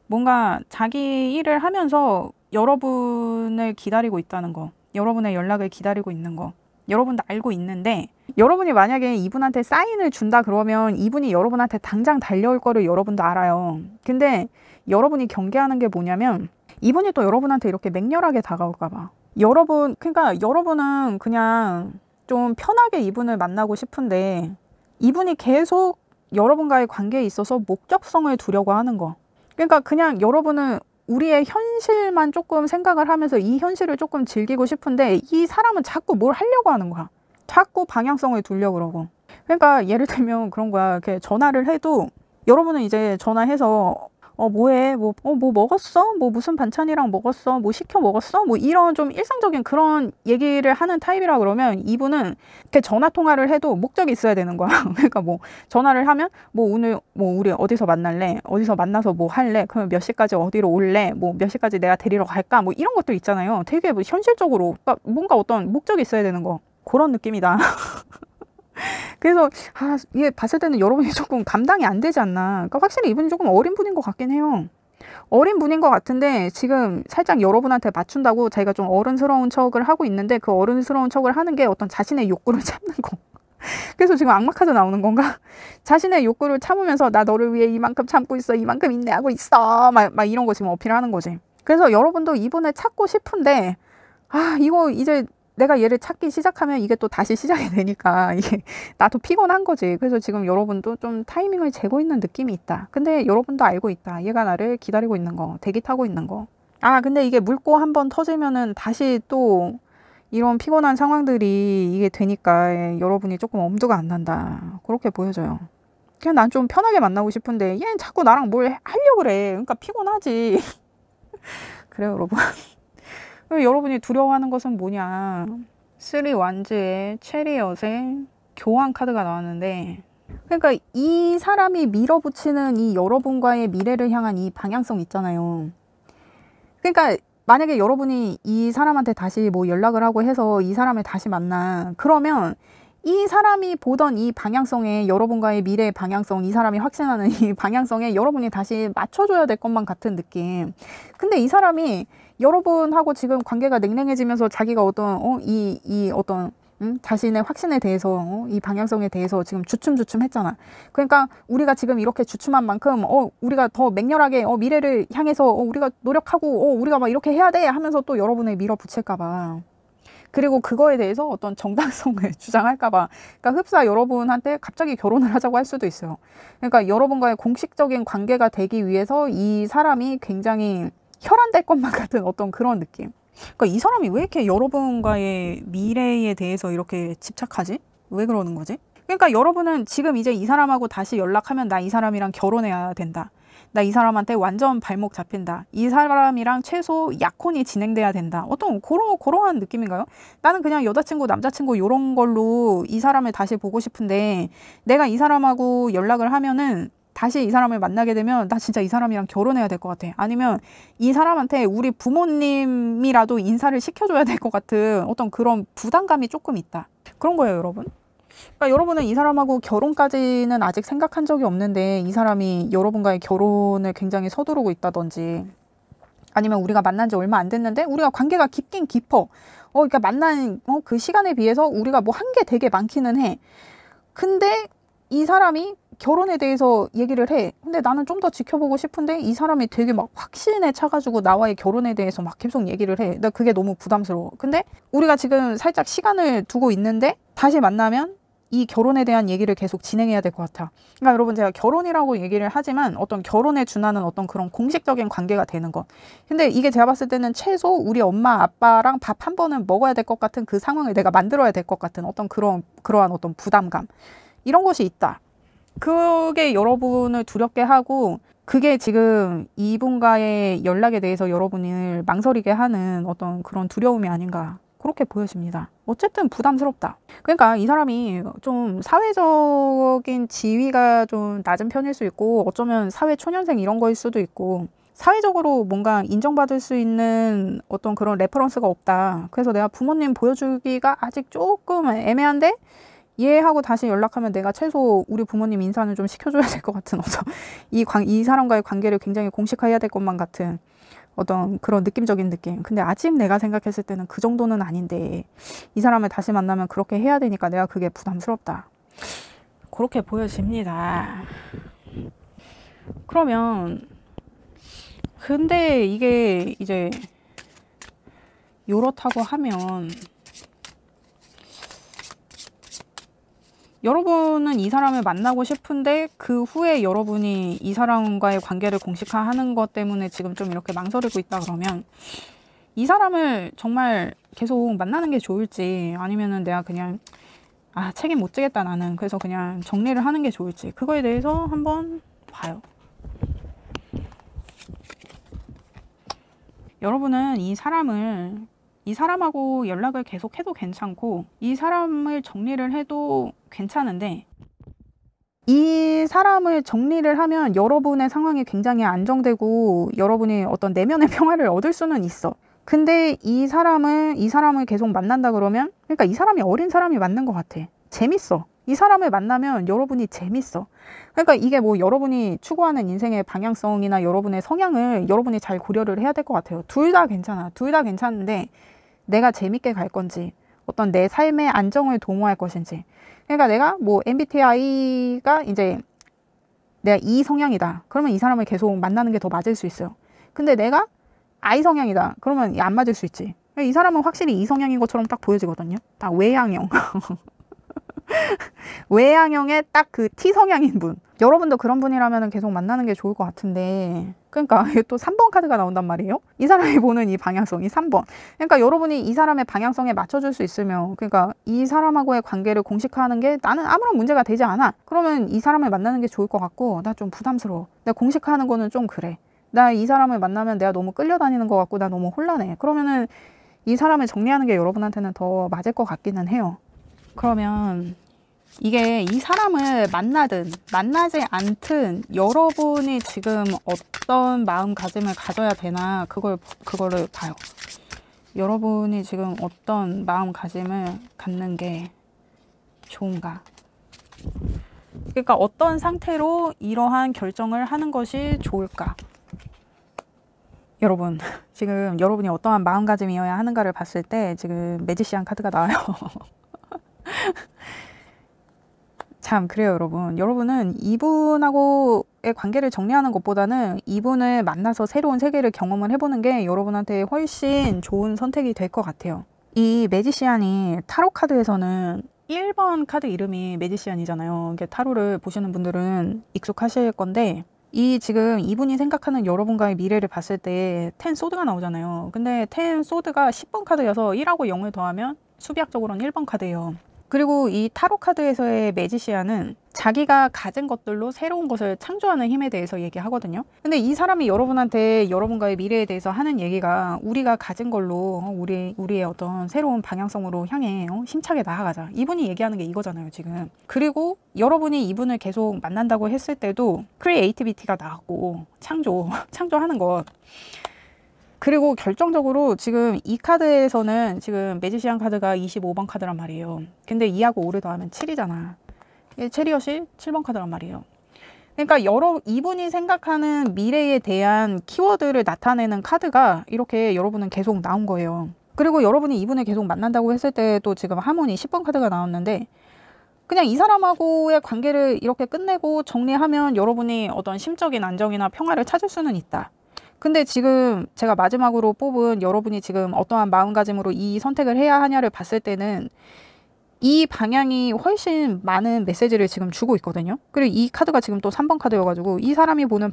뭔가 자기 일을 하면서 여러분을 기다리고 있다는 거, 여러분의 연락을 기다리고 있는 거 여러분도 알고 있는데, 여러분이 만약에 이분한테 사인을 준다 그러면 이분이 여러분한테 당장 달려올 거를 여러분도 알아요. 근데 여러분이 경계하는 게 뭐냐면 이분이 또 여러분한테 이렇게 맹렬하게 다가올까 봐. 그러니까 여러분은 그냥 좀 편하게 이분을 만나고 싶은데 이분이 계속 여러분과의 관계에 있어서 목적성을 두려고 하는 거. 그러니까 그냥 여러분은 우리의 현실만 조금 생각을 하면서 이 현실을 조금 즐기고 싶은데 이 사람은 자꾸 뭘 하려고 하는 거야. 자꾸 방향성을 두려고 그러고. 그러니까 예를 들면 그런 거야. 이렇게 전화를 해도 여러분은 이제 전화해서 뭐해? 뭐 먹었어? 뭐 무슨 반찬이랑 먹었어? 뭐 시켜 먹었어? 뭐 이런 좀 일상적인 그런 얘기를 하는 타입이라 그러면 이분은 이렇게 전화 통화를 해도 목적이 있어야 되는 거야. 그러니까 뭐 전화를 하면 뭐 오늘 뭐 우리 어디서 만날래? 어디서 만나서 뭐 할래? 그러면 몇 시까지 어디로 올래? 뭐 몇 시까지 내가 데리러 갈까? 뭐 이런 것들 있잖아요. 되게 뭐 현실적으로 그러니까 뭔가 어떤 목적이 있어야 되는 거. 그런 느낌이다. 그래서 이게 봤을 때는 여러분이 조금 감당이 안 되지 않나. 그러니까 확실히 이분이 조금 어린 분인 것 같긴 해요. 어린 분인 것 같은데 지금 살짝 여러분한테 맞춘다고 자기가 좀 어른스러운 척을 하고 있는데 그 어른스러운 척을 하는 게 어떤 자신의 욕구를 참는 거. 그래서 지금 악마 카드 나오는 건가? 자신의 욕구를 참으면서 나 너를 위해 이만큼 참고 있어, 이만큼 인내하고 있어 막 이런 거 지금 어필하는 거지. 그래서 여러분도 이분을 찾고 싶은데 이거 이제 내가 얘를 찾기 시작하면 이게 또 다시 시작이 되니까 이게 나도 피곤한 거지. 그래서 지금 여러분도 좀 타이밍을 재고 있는 느낌이 있다. 근데 여러분도 알고 있다. 얘가 나를 기다리고 있는 거, 대기 타고 있는 거. 근데 이게 물고 한번 터지면은 다시 또 이런 피곤한 상황들이 이게 되니까 여러분이 조금 엄두가 안 난다. 그렇게 보여져요. 그냥 난 좀 편하게 만나고 싶은데 얘는 자꾸 나랑 뭘 하려고 그래. 그러니까 피곤하지. 그래요, 여러분. 여러분이 두려워하는 것은 뭐냐. 3 완즈의 체리엇의 교환 카드가 나왔는데 그러니까 이 사람이 밀어붙이는 이 여러분과의 미래를 향한 이 방향성 있잖아요. 그러니까 만약에 여러분이 이 사람한테 다시 뭐 연락을 하고 해서 이 사람을 다시 만나. 그러면 이 사람이 보던 이 방향성에, 여러분과의 미래의 방향성, 이 사람이 확신하는 이 방향성에 여러분이 다시 맞춰줘야 될 것만 같은 느낌. 근데 이 사람이 여러분하고 지금 관계가 냉랭해지면서 자기가 어떤 어떤 자신의 확신에 대해서 이 방향성에 대해서 지금 주춤주춤 했잖아. 그러니까 우리가 지금 이렇게 주춤한 만큼 우리가 더 맹렬하게 미래를 향해서 우리가 노력하고 우리가 막 이렇게 해야 돼 하면서 또 여러분을 밀어붙일까 봐. 그리고 그거에 대해서 어떤 정당성을 주장할까 봐. 그러니까 흡사 여러분한테 갑자기 결혼을 하자고 할 수도 있어요. 그러니까 여러분과의 공식적인 관계가 되기 위해서 이 사람이 굉장히 혈안될 것만 같은 어떤 그런 느낌. 그러니까 이 사람이 왜 이렇게 여러분과의 미래에 대해서 이렇게 집착하지? 왜 그러는 거지? 그러니까 여러분은 지금 이제 이 사람하고 다시 연락하면 나 이 사람이랑 결혼해야 된다. 나 이 사람한테 완전 발목 잡힌다. 이 사람이랑 최소 약혼이 진행돼야 된다. 어떤 그러한 느낌인가요? 나는 그냥 여자친구, 남자친구 이런 걸로 이 사람을 다시 보고 싶은데 내가 이 사람하고 연락을 하면은 다시 이 사람을 만나게 되면 나 진짜 이 사람이랑 결혼해야 될 것 같아. 아니면 이 사람한테 우리 부모님이라도 인사를 시켜줘야 될 것 같은 어떤 그런 부담감이 조금 있다. 그런 거예요, 여러분. 그러니까 여러분은 이 사람하고 결혼까지는 아직 생각한 적이 없는데 이 사람이 여러분과의 결혼을 굉장히 서두르고 있다든지 아니면 우리가 만난 지 얼마 안 됐는데 우리가 관계가 깊긴 깊어. 그러니까 만난 그 시간에 비해서 우리가 뭐 한 게 되게 많기는 해. 근데 이 사람이 결혼에 대해서 얘기를 해. 근데 나는 좀 더 지켜보고 싶은데 이 사람이 되게 막 확신에 차가지고 나와의 결혼에 대해서 막 계속 얘기를 해. 나 그게 너무 부담스러워. 근데 우리가 지금 살짝 시간을 두고 있는데 다시 만나면 이 결혼에 대한 얘기를 계속 진행해야 될 것 같아. 그러니까 여러분 제가 결혼이라고 얘기를 하지만 어떤 결혼에 준하는 어떤 그런 공식적인 관계가 되는 것. 근데 이게 제가 봤을 때는 최소 우리 엄마 아빠랑 밥 한 번은 먹어야 될 것 같은 그 상황을 내가 만들어야 될 것 같은 어떤 그러한 어떤 부담감. 이런 것이 있다. 그게 여러분을 두렵게 하고 그게 지금 이분과의 연락에 대해서 여러분을 망설이게 하는 어떤 그런 두려움이 아닌가 그렇게 보여집니다. 어쨌든 부담스럽다. 그러니까 이 사람이 좀 사회적인 지위가 좀 낮은 편일 수 있고 어쩌면 사회 초년생 이런 거일 수도 있고 사회적으로 뭔가 인정받을 수 있는 어떤 그런 레퍼런스가 없다. 그래서 내가 부모님 보여주기가 아직 조금 애매한데 얘하고 다시 연락하면 내가 최소 우리 부모님 인사는 좀 시켜줘야 될 것 같은 어떤 이 사람과의 관계를 굉장히 공식화해야 될 것만 같은 어떤 그런 느낌적인 느낌. 근데 아직 내가 생각했을 때는 그 정도는 아닌데 이 사람을 다시 만나면 그렇게 해야 되니까 내가 그게 부담스럽다. 그렇게 보여집니다. 그러면 근데 이게 이제 요렇다고 하면 여러분은 이 사람을 만나고 싶은데 그 후에 여러분이 이 사람과의 관계를 공식화하는 것 때문에 지금 좀 이렇게 망설이고 있다 그러면 이 사람을 정말 계속 만나는 게 좋을지 아니면은 내가 그냥 책임 못 지겠다 나는 그래서 그냥 정리를 하는 게 좋을지 그거에 대해서 한번 봐요. 여러분은 이 사람하고 연락을 계속 해도 괜찮고 이 사람을 정리를 해도 괜찮은데 이 사람을 정리를 하면 여러분의 상황이 굉장히 안정되고 여러분이 어떤 내면의 평화를 얻을 수는 있어. 근데 이 사람을 계속 만난다 그러면 그러니까 이 사람이 어린 사람이 맞는 것 같아. 재밌어. 이 사람을 만나면 여러분이 재밌어. 그러니까 이게 뭐 여러분이 추구하는 인생의 방향성이나 여러분의 성향을 여러분이 잘 고려를 해야 될 것 같아요. 둘 다 괜찮아. 둘 다 괜찮은데 내가 재밌게 갈 건지 어떤 내 삶의 안정을 도모할 것인지 그러니까 내가 뭐 MBTI가 이제 내가 E 성향이다 그러면 이 사람을 계속 만나는 게 더 맞을 수 있어요. 근데 내가 I 성향이다 그러면 안 맞을 수 있지. 이 사람은 확실히 E 성향인 것처럼 딱 보여지거든요. 딱 외향형 외향형의 딱 그 T 성향인 분. 여러분도 그런 분이라면 계속 만나는 게 좋을 것 같은데 그러니까 또 3번 카드가 나온단 말이에요. 이 사람이 보는 이 방향성이 3번. 그러니까 여러분이 이 사람의 방향성에 맞춰줄 수 있으면 그러니까 이 사람하고의 관계를 공식화하는 게 나는 아무런 문제가 되지 않아. 그러면 이 사람을 만나는 게 좋을 것 같고 나 좀 부담스러워. 내가 공식화하는 거는 좀 그래. 나 이 사람을 만나면 내가 너무 끌려다니는 것 같고 나 너무 혼란해. 그러면은 이 사람을 정리하는 게 여러분한테는 더 맞을 것 같기는 해요. 그러면 이게 이 사람을 만나든 만나지 않든 여러분이 지금 어떤 마음가짐을 가져야 되나 그거를 봐요. 여러분이 지금 어떤 마음가짐을 갖는 게 좋은가. 그러니까 어떤 상태로 이러한 결정을 하는 것이 좋을까. 여러분 지금 여러분이 어떠한 마음가짐이어야 하는가를 봤을 때 지금 매지시안 카드가 나와요. 참 그래요 여러분. 여러분은 이분하고의 관계를 정리하는 것보다는 이분을 만나서 새로운 세계를 경험을 해보는 게 여러분한테 훨씬 좋은 선택이 될 것 같아요. 이 매지시안이 타로 카드에서는 1번 카드 이름이 매지시안이잖아요. 타로를 보시는 분들은 익숙하실 건데 이 지금 이분이 생각하는 여러분과의 미래를 봤을 때 10 소드가 나오잖아요. 근데 10 소드가 10번 카드여서 1하고 0을 더하면 수비학적으로는 1번 카드예요. 그리고 이 타로 카드에서의 매지시안은 자기가 가진 것들로 새로운 것을 창조하는 힘에 대해서 얘기하거든요. 근데 이 사람이 여러분한테 여러분과의 미래에 대해서 하는 얘기가 우리가 가진 걸로 우리의 어떤 새로운 방향성으로 향해 힘차게 나아가자. 이분이 얘기하는 게 이거잖아요 지금. 그리고 여러분이 이분을 계속 만난다고 했을 때도 크리에이티비티가 나왔고 창조하는 것. 그리고 결정적으로 지금 이 카드에서는 지금 매지시안 카드가 25번 카드란 말이에요. 근데 2하고 5를 더하면 7이잖아. 체리엇이 7번 카드란 말이에요. 그러니까 이분이 생각하는 미래에 대한 키워드를 나타내는 카드가 이렇게 여러분은 계속 나온 거예요. 그리고 여러분이 이분을 계속 만난다고 했을 때도 지금 하모니 10번 카드가 나왔는데 그냥 이 사람하고의 관계를 이렇게 끝내고 정리하면 여러분이 어떤 심적인 안정이나 평화를 찾을 수는 있다. 근데 지금 제가 마지막으로 뽑은 여러분이 지금 어떠한 마음가짐으로 이 선택을 해야 하냐를 봤을 때는 이 방향이 훨씬 많은 메시지를 지금 주고 있거든요. 그리고 이 카드가 지금 또 3번 카드여가지고 이 사람이 보는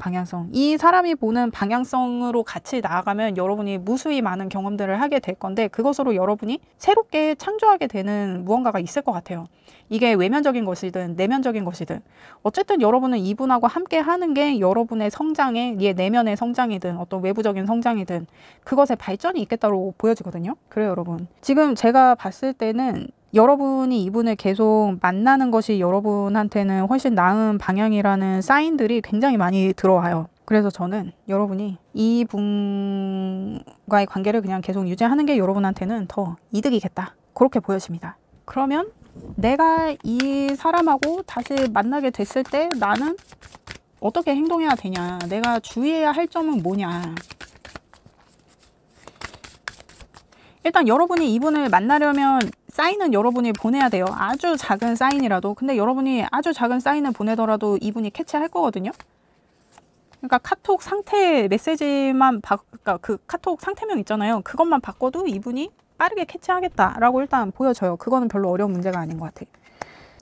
방향성으로 같이 나아가면 여러분이 무수히 많은 경험들을 하게 될 건데 그것으로 여러분이 새롭게 창조하게 되는 무언가가 있을 것 같아요. 이게 외면적인 것이든 내면적인 것이든 어쨌든 여러분은 이분하고 함께 하는 게 여러분의 성장에 내면의 성장이든 어떤 외부적인 성장이든 그것에 발전이 있겠다고 보여지거든요. 그래요 여러분. 지금 제가 봤을 때는 여러분이 이분을 계속 만나는 것이 여러분한테는 훨씬 나은 방향이라는 사인들이 굉장히 많이 들어와요. 그래서 저는 여러분이 이분과의 관계를 그냥 계속 유지하는 게 여러분한테는 더 이득이겠다. 그렇게 보여집니다. 그러면 내가 이 사람하고 다시 만나게 됐을 때 나는 어떻게 행동해야 되냐? 내가 주의해야 할 점은 뭐냐? 일단 여러분이 이분을 만나려면 사인은 여러분이 보내야 돼요. 아주 작은 사인이라도. 근데 여러분이 아주 작은 사인을 보내더라도 이분이 캐치할 거거든요. 그러니까 카톡 상태 메시지만 그러니까 그 카톡 상태명 있잖아요. 그것만 바꿔도 이분이 빠르게 캐치하겠다라고 일단 보여져요. 그거는 별로 어려운 문제가 아닌 것 같아.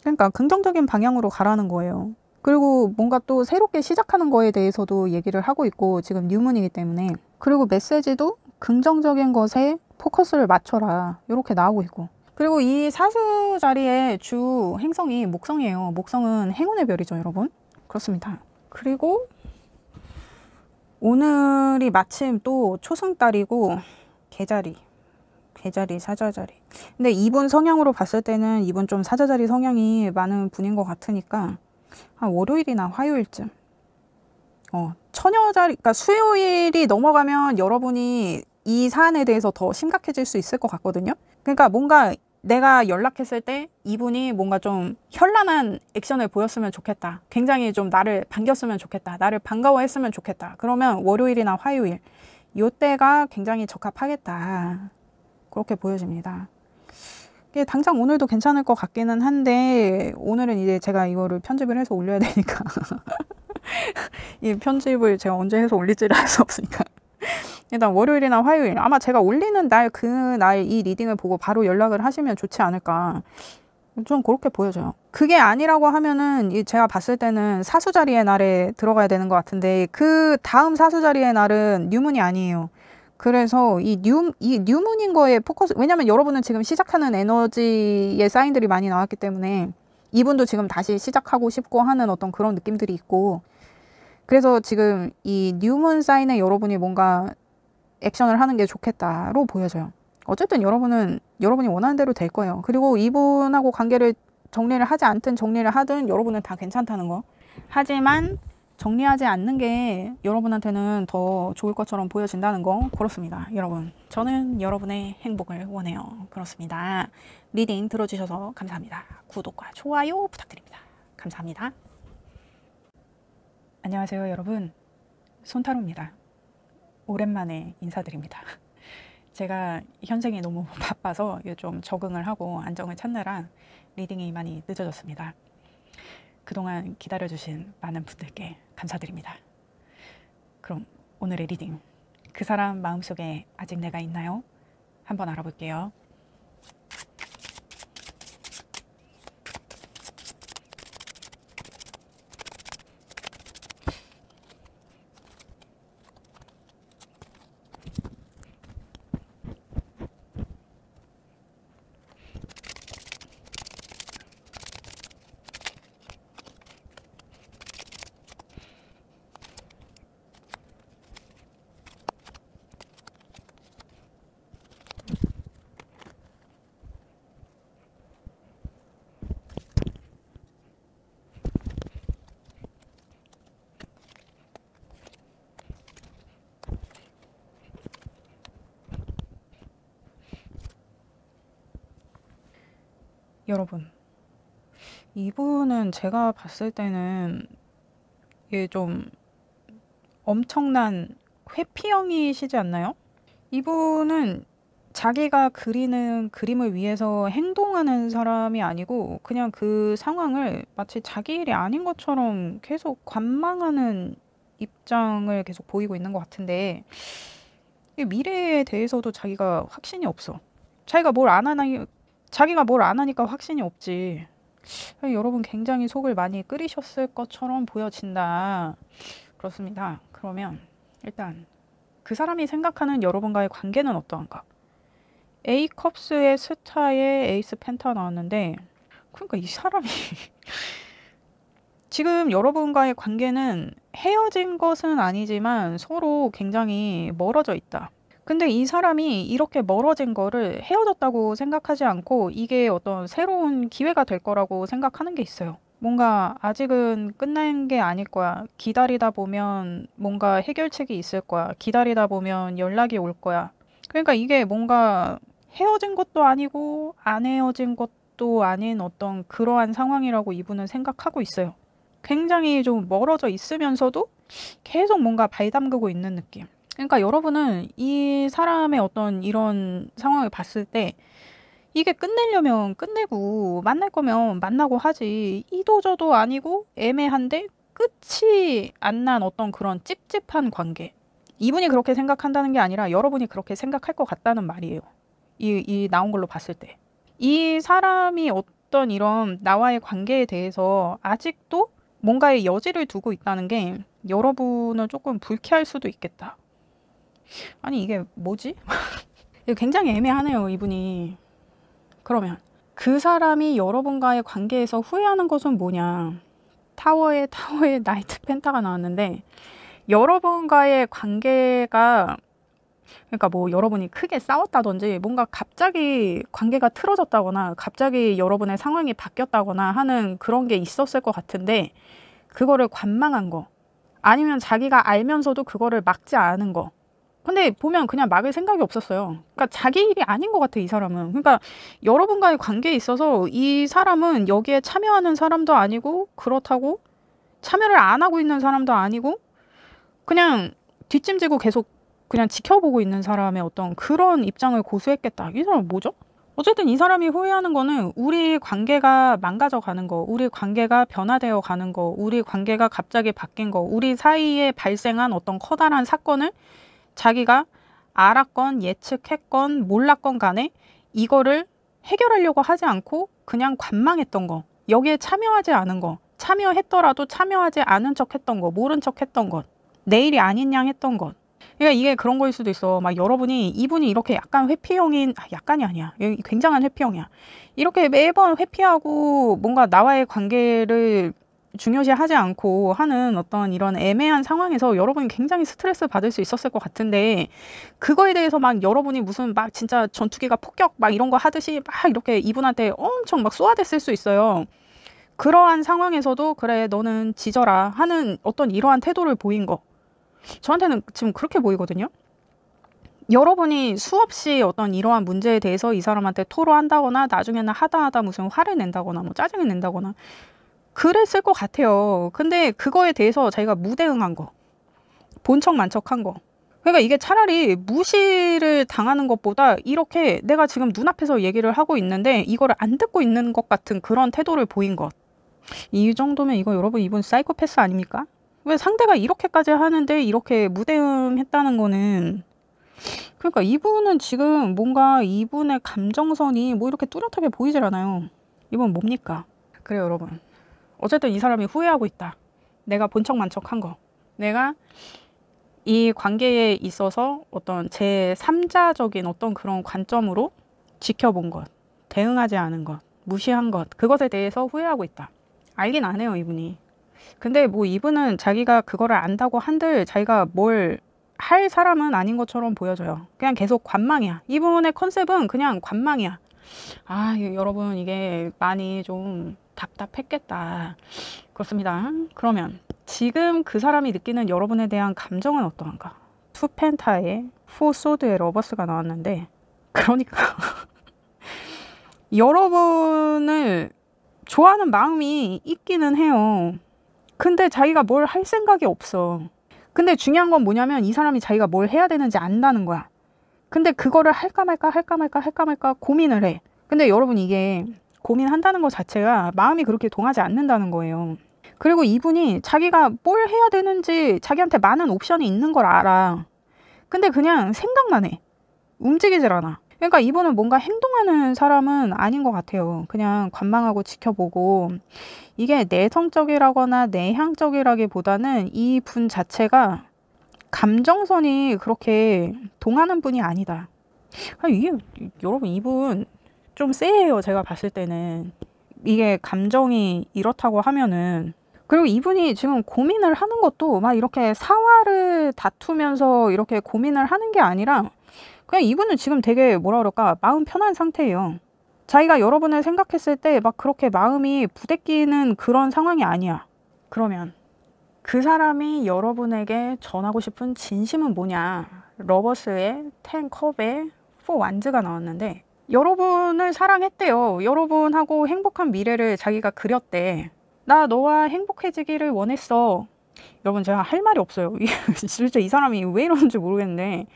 그러니까 긍정적인 방향으로 가라는 거예요. 그리고 뭔가 또 새롭게 시작하는 거에 대해서도 얘기를 하고 있고 지금 뉴문이기 때문에 그리고 메시지도 긍정적인 것에 포커스를 맞춰라 이렇게 나오고 있고 그리고 이 사수 자리의 주 행성이 목성이에요. 목성은 행운의 별이죠 여러분. 그렇습니다. 그리고 오늘이 마침 또 초승달이고 개자리 사자자리. 근데 이분 성향으로 봤을 때는 이분 좀 사자자리 성향이 많은 분인 것 같으니까 한 월요일이나 화요일쯤 처녀자리 그러니까 수요일이 넘어가면 여러분이 이 사안에 대해서 더 심각해질 수 있을 것 같거든요. 그러니까 뭔가 내가 연락했을 때 이분이 뭔가 좀 현란한 액션을 보였으면 좋겠다. 굉장히 좀 나를 반겼으면 좋겠다. 나를 반가워했으면 좋겠다. 그러면 월요일이나 화요일 이때가 굉장히 적합하겠다. 그렇게 보여집니다. 이게 당장 오늘도 괜찮을 것 같기는 한데 오늘은 이제 제가 이거를 편집을 해서 올려야 되니까 이 편집을 제가 언제 해서 올릴지를 알 수 없으니까 일단 월요일이나 화요일 아마 제가 올리는 날 그날 이 리딩을 보고 바로 연락을 하시면 좋지 않을까 좀 그렇게 보여져요. 그게 아니라고 하면은 제가 봤을 때는 사수자리의 날에 들어가야 되는 것 같은데 그 다음 사수자리의 날은 뉴문이 아니에요. 그래서 이 뉴문인 거에 포커스 왜냐면 여러분은 지금 시작하는 에너지의 사인들이 많이 나왔기 때문에 이분도 지금 다시 시작하고 싶고 하는 어떤 그런 느낌들이 있고 그래서 지금 이 뉴문 사인에 여러분이 뭔가 액션을 하는 게 좋겠다로 보여져요. 어쨌든 여러분이 원하는 대로 될 거예요. 그리고 이분하고 관계를 정리를 하지 않든 정리를 하든 여러분은 다 괜찮다는 거. 하지만 정리하지 않는 게 여러분한테는 더 좋을 것처럼 보여진다는 거. 그렇습니다, 여러분. 저는 여러분의 행복을 원해요. 그렇습니다. 리딩 들어주셔서 감사합니다. 구독과 좋아요 부탁드립니다. 감사합니다. 안녕하세요, 여러분. 손타로입니다. 오랜만에 인사드립니다. 제가 현생이 너무 바빠서 좀 적응을 하고 안정을 찾느라 리딩이 많이 늦어졌습니다. 그동안 기다려주신 많은 분들께 감사드립니다. 그럼 오늘의 리딩, 그 사람 마음속에 아직 내가 있나요? 한번 알아볼게요. 여러분, 이분은 제가 봤을 때는 이게 좀 엄청난 회피형이시지 않나요? 이분은 자기가 그리는 그림을 위해서 행동하는 사람이 아니고 그냥 그 상황을 마치 자기 일이 아닌 것처럼 계속 관망하는 입장을 계속 보이고 있는 것 같은데, 이 미래에 대해서도 자기가 확신이 없어. 자기가 뭘 안 하니까 확신이 없지. 여러분 굉장히 속을 많이 끓이셨을 것처럼 보여진다. 그렇습니다. 그러면 일단 그 사람이 생각하는 여러분과의 관계는 어떠한가? A컵스의 스타의 에이스 펜타 나왔는데, 그러니까 이 사람이 지금 여러분과의 관계는 헤어진 것은 아니지만 서로 굉장히 멀어져 있다. 근데 이 사람이 이렇게 멀어진 거를 헤어졌다고 생각하지 않고 이게 어떤 새로운 기회가 될 거라고 생각하는 게 있어요. 뭔가 아직은 끝난 게 아닐 거야. 기다리다 보면 뭔가 해결책이 있을 거야. 기다리다 보면 연락이 올 거야. 그러니까 이게 뭔가 헤어진 것도 아니고 안 헤어진 것도 아닌 어떤 그러한 상황이라고 이분은 생각하고 있어요. 굉장히 좀 멀어져 있으면서도 계속 뭔가 발 담그고 있는 느낌. 그러니까 여러분은 이 사람의 어떤 이런 상황을 봤을 때 이게 끝내려면 끝내고 만날 거면 만나고 하지, 이도저도 아니고 애매한데 끝이 안 난 어떤 그런 찝찝한 관계. 이분이 그렇게 생각한다는 게 아니라 여러분이 그렇게 생각할 것 같다는 말이에요. 이 나온 걸로 봤을 때. 이 사람이 어떤 이런 나와의 관계에 대해서 아직도 뭔가의 여지를 두고 있다는 게 여러분은 조금 불쾌할 수도 있겠다. 아니 이게 뭐지? 이거 굉장히 애매하네요, 이분이. 그러면 그 사람이 여러분과의 관계에서 후회하는 것은 뭐냐? 타워에 나이트 펜타가 나왔는데, 여러분과의 관계가, 그러니까 뭐 여러분이 크게 싸웠다든지 뭔가 갑자기 관계가 틀어졌다거나 갑자기 여러분의 상황이 바뀌었다거나 하는 그런 게 있었을 것 같은데, 그거를 관망한 거, 아니면 자기가 알면서도 그거를 막지 않은 거. 근데 보면 그냥 막을 생각이 없었어요. 그러니까 자기 일이 아닌 것 같아, 이 사람은. 그러니까 여러분과의 관계에 있어서 이 사람은 여기에 참여하는 사람도 아니고, 그렇다고 참여를 안 하고 있는 사람도 아니고, 그냥 뒷짐지고 계속 그냥 지켜보고 있는 사람의 어떤 그런 입장을 고수했겠다. 이 사람은 뭐죠? 어쨌든 이 사람이 후회하는 거는 우리 관계가 망가져 가는 거, 우리 관계가 변화되어 가는 거, 우리 관계가 갑자기 바뀐 거, 우리 사이에 발생한 어떤 커다란 사건을 자기가 알았건 예측했건 몰랐건 간에 이거를 해결하려고 하지 않고 그냥 관망했던 거, 여기에 참여하지 않은 거, 참여했더라도 참여하지 않은 척 했던 거, 모른 척 했던 것, 내 일이 아닌 양 했던 것. 그러니까 이게 그런 거일 수도 있어. 막 여러분이, 이분이 이렇게 약간 회피형인, 약간이 아니야, 굉장한 회피형이야. 이렇게 매번 회피하고 뭔가 나와의 관계를 중요시하지 않고 하는 어떤 이런 애매한 상황에서 여러분이 굉장히 스트레스 받을 수 있었을 것 같은데, 그거에 대해서 막 여러분이 무슨 막 진짜 전투기가 폭격 막 이런 거 하듯이 막 이렇게 이분한테 엄청 막 쏘아댔을 수 있어요. 그러한 상황에서도 그래 너는 지져라 하는 어떤 이러한 태도를 보인 거, 저한테는 지금 그렇게 보이거든요. 여러분이 수없이 어떤 이러한 문제에 대해서 이 사람한테 토로한다거나 나중에는 하다 무슨 화를 낸다거나 뭐 짜증을 낸다거나 그랬을 것 같아요. 근데 그거에 대해서 자기가 무대응한 거, 본척만척한 거, 그러니까 이게 차라리 무시를 당하는 것보다 이렇게 내가 지금 눈앞에서 얘기를 하고 있는데 이거를 안 듣고 있는 것 같은 그런 태도를 보인 것, 이 정도면 이거 여러분 이분 사이코패스 아닙니까? 왜 상대가 이렇게까지 하는데 이렇게 무대응했다는 거는, 그러니까 이분은 지금 뭔가 이분의 감정선이 뭐 이렇게 뚜렷하게 보이질 않아요. 이분 뭡니까? 그래요 여러분, 어쨌든 이 사람이 후회하고 있다. 내가 본척만척한 거, 내가 이 관계에 있어서 어떤 제3자적인 어떤 그런 관점으로 지켜본 것, 대응하지 않은 것, 무시한 것, 그것에 대해서 후회하고 있다. 알긴 안 해요 이분이. 근데 뭐 이분은 자기가 그거를 안다고 한들 자기가 뭘 할 사람은 아닌 것처럼 보여져요. 그냥 계속 관망이야. 이분의 컨셉은 그냥 관망이야. 아 여러분 이게 많이 좀 답답했겠다. 그렇습니다. 그러면 지금 그 사람이 느끼는 여러분에 대한 감정은 어떠한가? 투펜타의 포소드의 러버스가 나왔는데, 그러니까 여러분을 좋아하는 마음이 있기는 해요. 근데 자기가 뭘 할 생각이 없어. 근데 중요한 건 뭐냐면 이 사람이 자기가 뭘 해야 되는지 안다는 거야. 근데 그거를 할까 말까 고민을 해. 근데 여러분 이게 고민한다는 것 자체가 마음이 그렇게 동하지 않는다는 거예요. 그리고 이분이 자기가 뭘 해야 되는지 자기한테 많은 옵션이 있는 걸 알아. 근데 그냥 생각만 해. 움직이질 않아. 그러니까 이분은 뭔가 행동하는 사람은 아닌 것 같아요. 그냥 관망하고 지켜보고, 이게 내성적이라거나 내향적이라기보다는 이 분 자체가 감정선이 그렇게 동하는 분이 아니다. 이게 여러분 이분 좀 쎄해요. 제가 봤을 때는 이게 감정이 이렇다고 하면은. 그리고 이분이 지금 고민을 하는 것도 막 이렇게 사활을 다투면서 이렇게 고민을 하는 게 아니라 그냥 이분은 지금 되게 뭐라 그럴까, 마음 편한 상태예요. 자기가 여러분을 생각했을 때 막 그렇게 마음이 부대끼는 그런 상황이 아니야. 그러면 그 사람이 여러분에게 전하고 싶은 진심은 뭐냐? 러버스의 10컵의 4 완즈가 나왔는데, 여러분을 사랑했대요. 여러분하고 행복한 미래를 자기가 그렸대. 나 너와 행복해지기를 원했어. 여러분 제가 할 말이 없어요. 진짜 이 사람이 왜 이러는지 모르겠는데,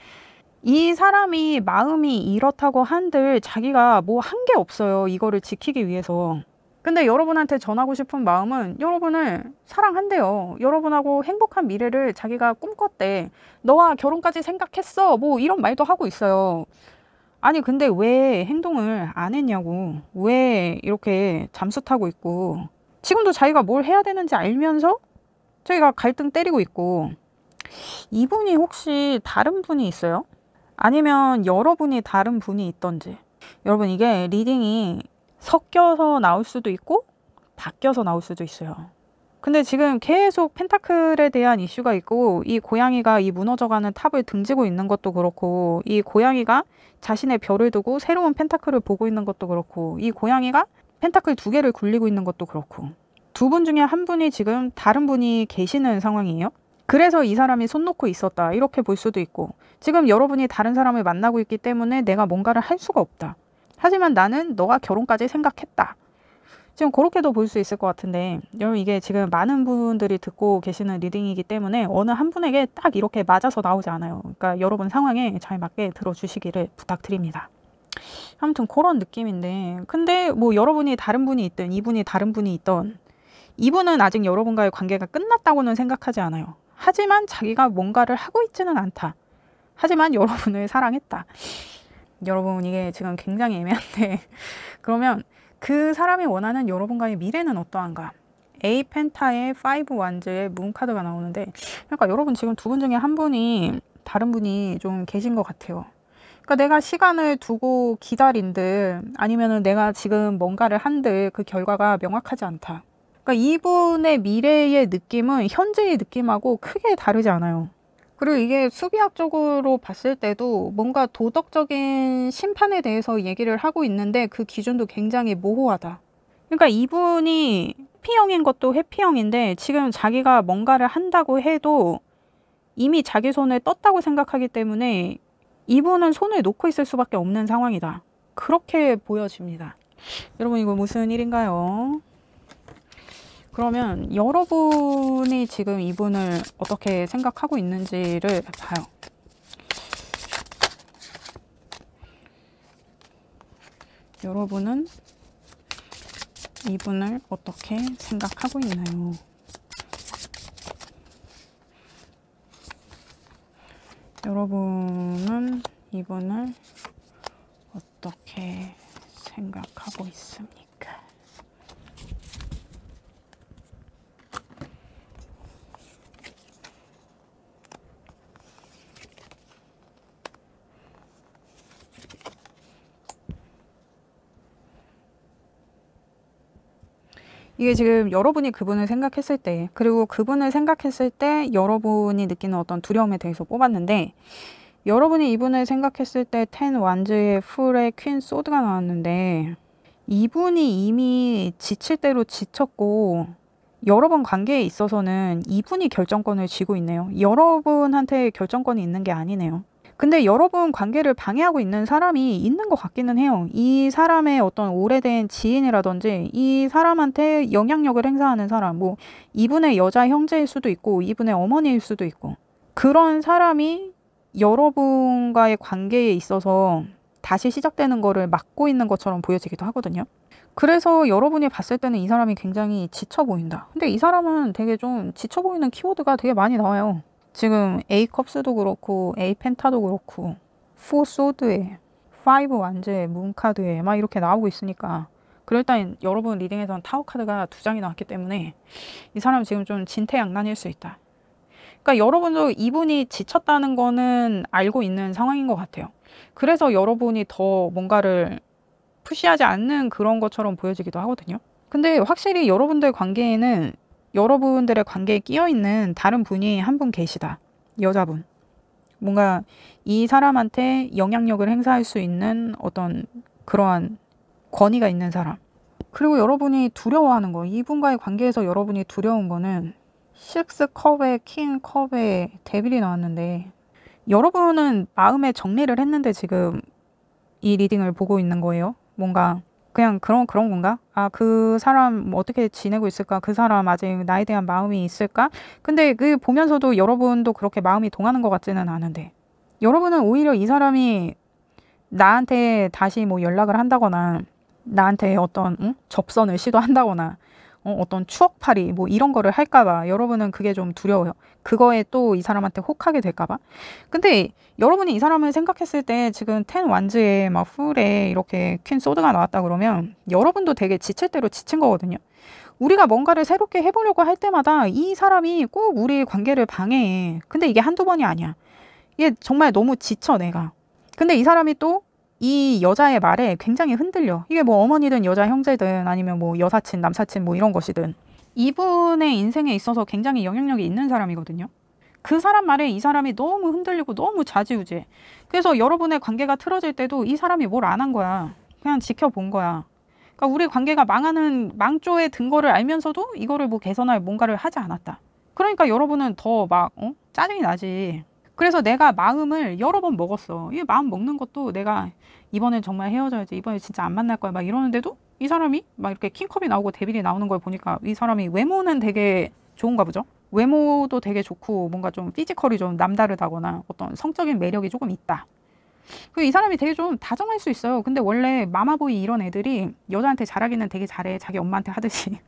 이 사람이 마음이 이렇다고 한들 자기가 뭐 한 게 없어요. 이거를 지키기 위해서. 근데 여러분한테 전하고 싶은 마음은 여러분을 사랑한대요. 여러분하고 행복한 미래를 자기가 꿈꿨대. 너와 결혼까지 생각했어. 뭐 이런 말도 하고 있어요. 아니 근데 왜 행동을 안 했냐고. 왜 이렇게 잠수 타고 있고, 지금도 자기가 뭘 해야 되는지 알면서 자기가 갈등 때리고 있고. 이분이 혹시 다른 분이 있어요? 아니면 여러분이 다른 분이 있던지. 여러분 이게 리딩이 섞여서 나올 수도 있고 바뀌어서 나올 수도 있어요. 근데 지금 계속 펜타클에 대한 이슈가 있고, 이 고양이가 이 무너져가는 탑을 등지고 있는 것도 그렇고, 이 고양이가 자신의 별을 두고 새로운 펜타클을 보고 있는 것도 그렇고, 이 고양이가 펜타클 2개를 굴리고 있는 것도 그렇고, 두 분 중에 한 분이 지금 다른 분이 계시는 상황이에요. 그래서 이 사람이 손 놓고 있었다 이렇게 볼 수도 있고, 지금 여러분이 다른 사람을 만나고 있기 때문에 내가 뭔가를 할 수가 없다. 하지만 나는 너가 결혼까지 생각했다. 지금 그렇게도 볼 수 있을 것 같은데, 여러분 이게 지금 많은 분들이 듣고 계시는 리딩이기 때문에 어느 한 분에게 딱 이렇게 맞아서 나오지 않아요. 그러니까 여러분 상황에 잘 맞게 들어주시기를 부탁드립니다. 아무튼 그런 느낌인데, 근데 뭐 여러분이 다른 분이 있든 이분이 다른 분이 있던, 이분은 아직 여러분과의 관계가 끝났다고는 생각하지 않아요. 하지만 자기가 뭔가를 하고 있지는 않다. 하지만 여러분을 사랑했다. 여러분 이게 지금 굉장히 애매한데 그러면 그 사람이 원하는 여러분과의 미래는 어떠한가? A 펜타의 5 완즈의 문 카드가 나오는데, 그러니까 여러분 지금 두 분 중에 한 분이 다른 분이 좀 계신 것 같아요. 그러니까 내가 시간을 두고 기다린들 아니면은 내가 지금 뭔가를 한들 그 결과가 명확하지 않다. 그러니까 이분의 미래의 느낌은 현재의 느낌하고 크게 다르지 않아요. 그리고 이게 수비학적으로 봤을 때도 뭔가 도덕적인 심판에 대해서 얘기를 하고 있는데 그 기준도 굉장히 모호하다. 그러니까 이분이 회피형인 것도 회피형인데 지금 자기가 뭔가를 한다고 해도 이미 자기 손에 떴다고 생각하기 때문에 이분은 손을 놓고 있을 수밖에 없는 상황이다. 그렇게 보여집니다. 여러분 이거 무슨 일인가요? 그러면 여러분이 지금 이분을 어떻게 생각하고 있는지를 봐요. 여러분은 이분을 어떻게 생각하고 있나요? 여러분은 이분을 어떻게 생각하고 있습니까? 이게 지금 여러분이 그분을 생각했을 때, 그리고 그분을 생각했을 때 여러분이 느끼는 어떤 두려움에 대해서 뽑았는데, 여러분이 이분을 생각했을 때 텐 완즈의 풀의 퀸 소드가 나왔는데, 이분이 이미 지칠 대로 지쳤고 여러분 관계에 있어서는 이분이 결정권을 쥐고 있네요. 여러분한테 결정권이 있는 게 아니네요. 근데 여러분 관계를 방해하고 있는 사람이 있는 것 같기는 해요. 이 사람의 어떤 오래된 지인이라든지 이 사람한테 영향력을 행사하는 사람, 뭐 이분의 여자 형제일 수도 있고 이분의 어머니일 수도 있고, 그런 사람이 여러분과의 관계에 있어서 다시 시작되는 거를 막고 있는 것처럼 보여지기도 하거든요. 그래서 여러분이 봤을 때는 이 사람이 굉장히 지쳐 보인다. 근데 이 사람은 되게 좀 지쳐 보이는 키워드가 되게 많이 나와요. 지금 A 컵스도 그렇고 A 펜타도 그렇고 4 소드에 5 완즈에 문 카드에 막 이렇게 나오고 있으니까, 그리고 일단 여러분 리딩에서는 타워 카드가 2장이 나왔기 때문에 이 사람은 지금 좀 진퇴양난일 수 있다. 그러니까 여러분도 이분이 지쳤다는 거는 알고 있는 상황인 것 같아요. 그래서 여러분이 더 뭔가를 푸시하지 않는 그런 것처럼 보여지기도 하거든요. 근데 확실히 여러분들 관계에는 여러분들의 관계에 끼어있는 다른 분이 한 분 계시다. 여자분. 뭔가 이 사람한테 영향력을 행사할 수 있는 어떤 그러한 권위가 있는 사람. 그리고 여러분이 두려워하는 거, 이분과의 관계에서 여러분이 두려운 거는 6 컵에 킹 컵에 데빌이 나왔는데, 여러분은 마음의 정리를 했는데 지금 이 리딩을 보고 있는 거예요. 뭔가 그냥 그런 건가? 아, 그 사람 뭐 어떻게 지내고 있을까? 그 사람 아직 나에 대한 마음이 있을까? 근데 그 보면서도 여러분도 그렇게 마음이 동하는 것 같지는 않은데, 여러분은 오히려 이 사람이 나한테 다시 뭐 연락을 한다거나 나한테 어떤 접선을 시도한다거나 어떤 추억팔이 뭐 이런 거를 할까봐 여러분은 그게 좀 두려워요. 그거에 또 이 사람한테 혹하게 될까봐. 근데 여러분이 이 사람을 생각했을 때 지금 텐 완즈에 막 풀에 이렇게 퀸 소드가 나왔다 그러면 여러분도 되게 지칠 대로 지친 거거든요. 우리가 뭔가를 새롭게 해보려고 할 때마다 이 사람이 꼭 우리 관계를 방해해. 근데 이게 한두 번이 아니야. 이게 정말 너무 지쳐 내가. 근데 이 사람이 또 이 여자의 말에 굉장히 흔들려. 이게 뭐 어머니든 여자 형제든 아니면 뭐 여사친, 남사친 뭐 이런 것이든 이분의 인생에 있어서 굉장히 영향력이 있는 사람이거든요. 그 사람 말에 이 사람이 너무 흔들리고 너무 좌지우지해. 그래서 여러분의 관계가 틀어질 때도 이 사람이 뭘 안 한 거야. 그냥 지켜본 거야. 그러니까 우리 관계가 망하는 망조에 든 거를 알면서도 이거를 뭐 개선할 뭔가를 하지 않았다. 그러니까 여러분은 더 막 짜증이 나지. 그래서 내가 마음을 여러 번 먹었어. 이 마음 먹는 것도 내가 이번엔 정말 헤어져야지, 이번에 진짜 안 만날 거야 막 이러는데도 이 사람이 막 이렇게 킹컵이 나오고 데빌이 나오는 걸 보니까 이 사람이 외모는 되게 좋은가 보죠. 외모도 되게 좋고 뭔가 좀 피지컬이 좀 남다르다거나 어떤 성적인 매력이 조금 있다. 그리고 이 사람이 되게 좀 다정할 수 있어요. 근데 원래 마마보이 이런 애들이 여자한테 잘하기는 되게 잘해. 자기 엄마한테 하듯이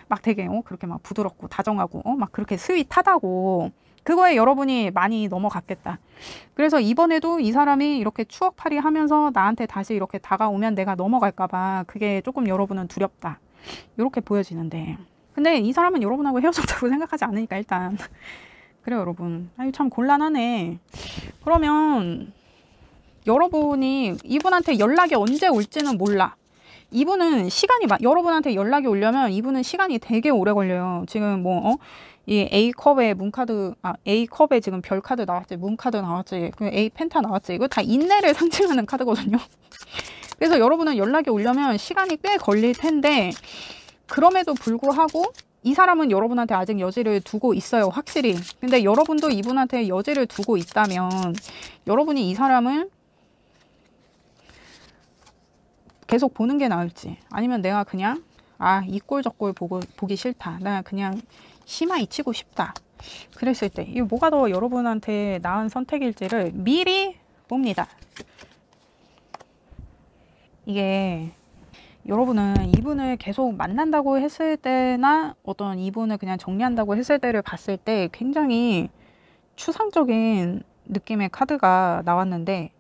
막 되게 그렇게 막 부드럽고 다정하고 막 그렇게 스윗하다고. 그거에 여러분이 많이 넘어갔겠다. 그래서 이번에도 이 사람이 이렇게 추억팔이 하면서 나한테 다시 이렇게 다가오면 내가 넘어갈까봐 그게 조금 여러분은 두렵다. 이렇게 보여지는데, 근데 이 사람은 여러분하고 헤어졌다고 생각하지 않으니까 일단 그래요 여러분. 아유 참 곤란하네. 그러면 여러분이 이분한테 연락이 언제 올지는 몰라. 이분은 시간이 여러분한테 연락이 오려면 이분은 시간이 되게 오래 걸려요. 지금 뭐 이 A컵에 문카드, A컵에 지금 별카드 나왔지, 문카드 나왔지, 그 A 펜타 나왔지. 이거 다 인내를 상징하는 카드거든요. 그래서 여러분은 연락이 오려면 시간이 꽤 걸릴 텐데, 그럼에도 불구하고 이 사람은 여러분한테 아직 여지를 두고 있어요. 확실히. 근데 여러분도 이분한테 여지를 두고 있다면 여러분이 이 사람을 계속 보는 게 나을지, 아니면 내가 그냥 이 꼴 저 꼴 보기 싫다, 나 그냥 심화 잊히고 싶다, 그랬을 때 이거 뭐가 더 여러분한테 나은 선택일지를 미리 봅니다. 이게 여러분은 이분을 계속 만난다고 했을 때나 어떤 이분을 그냥 정리한다고 했을 때를 봤을 때 굉장히 추상적인 느낌의 카드가 나왔는데,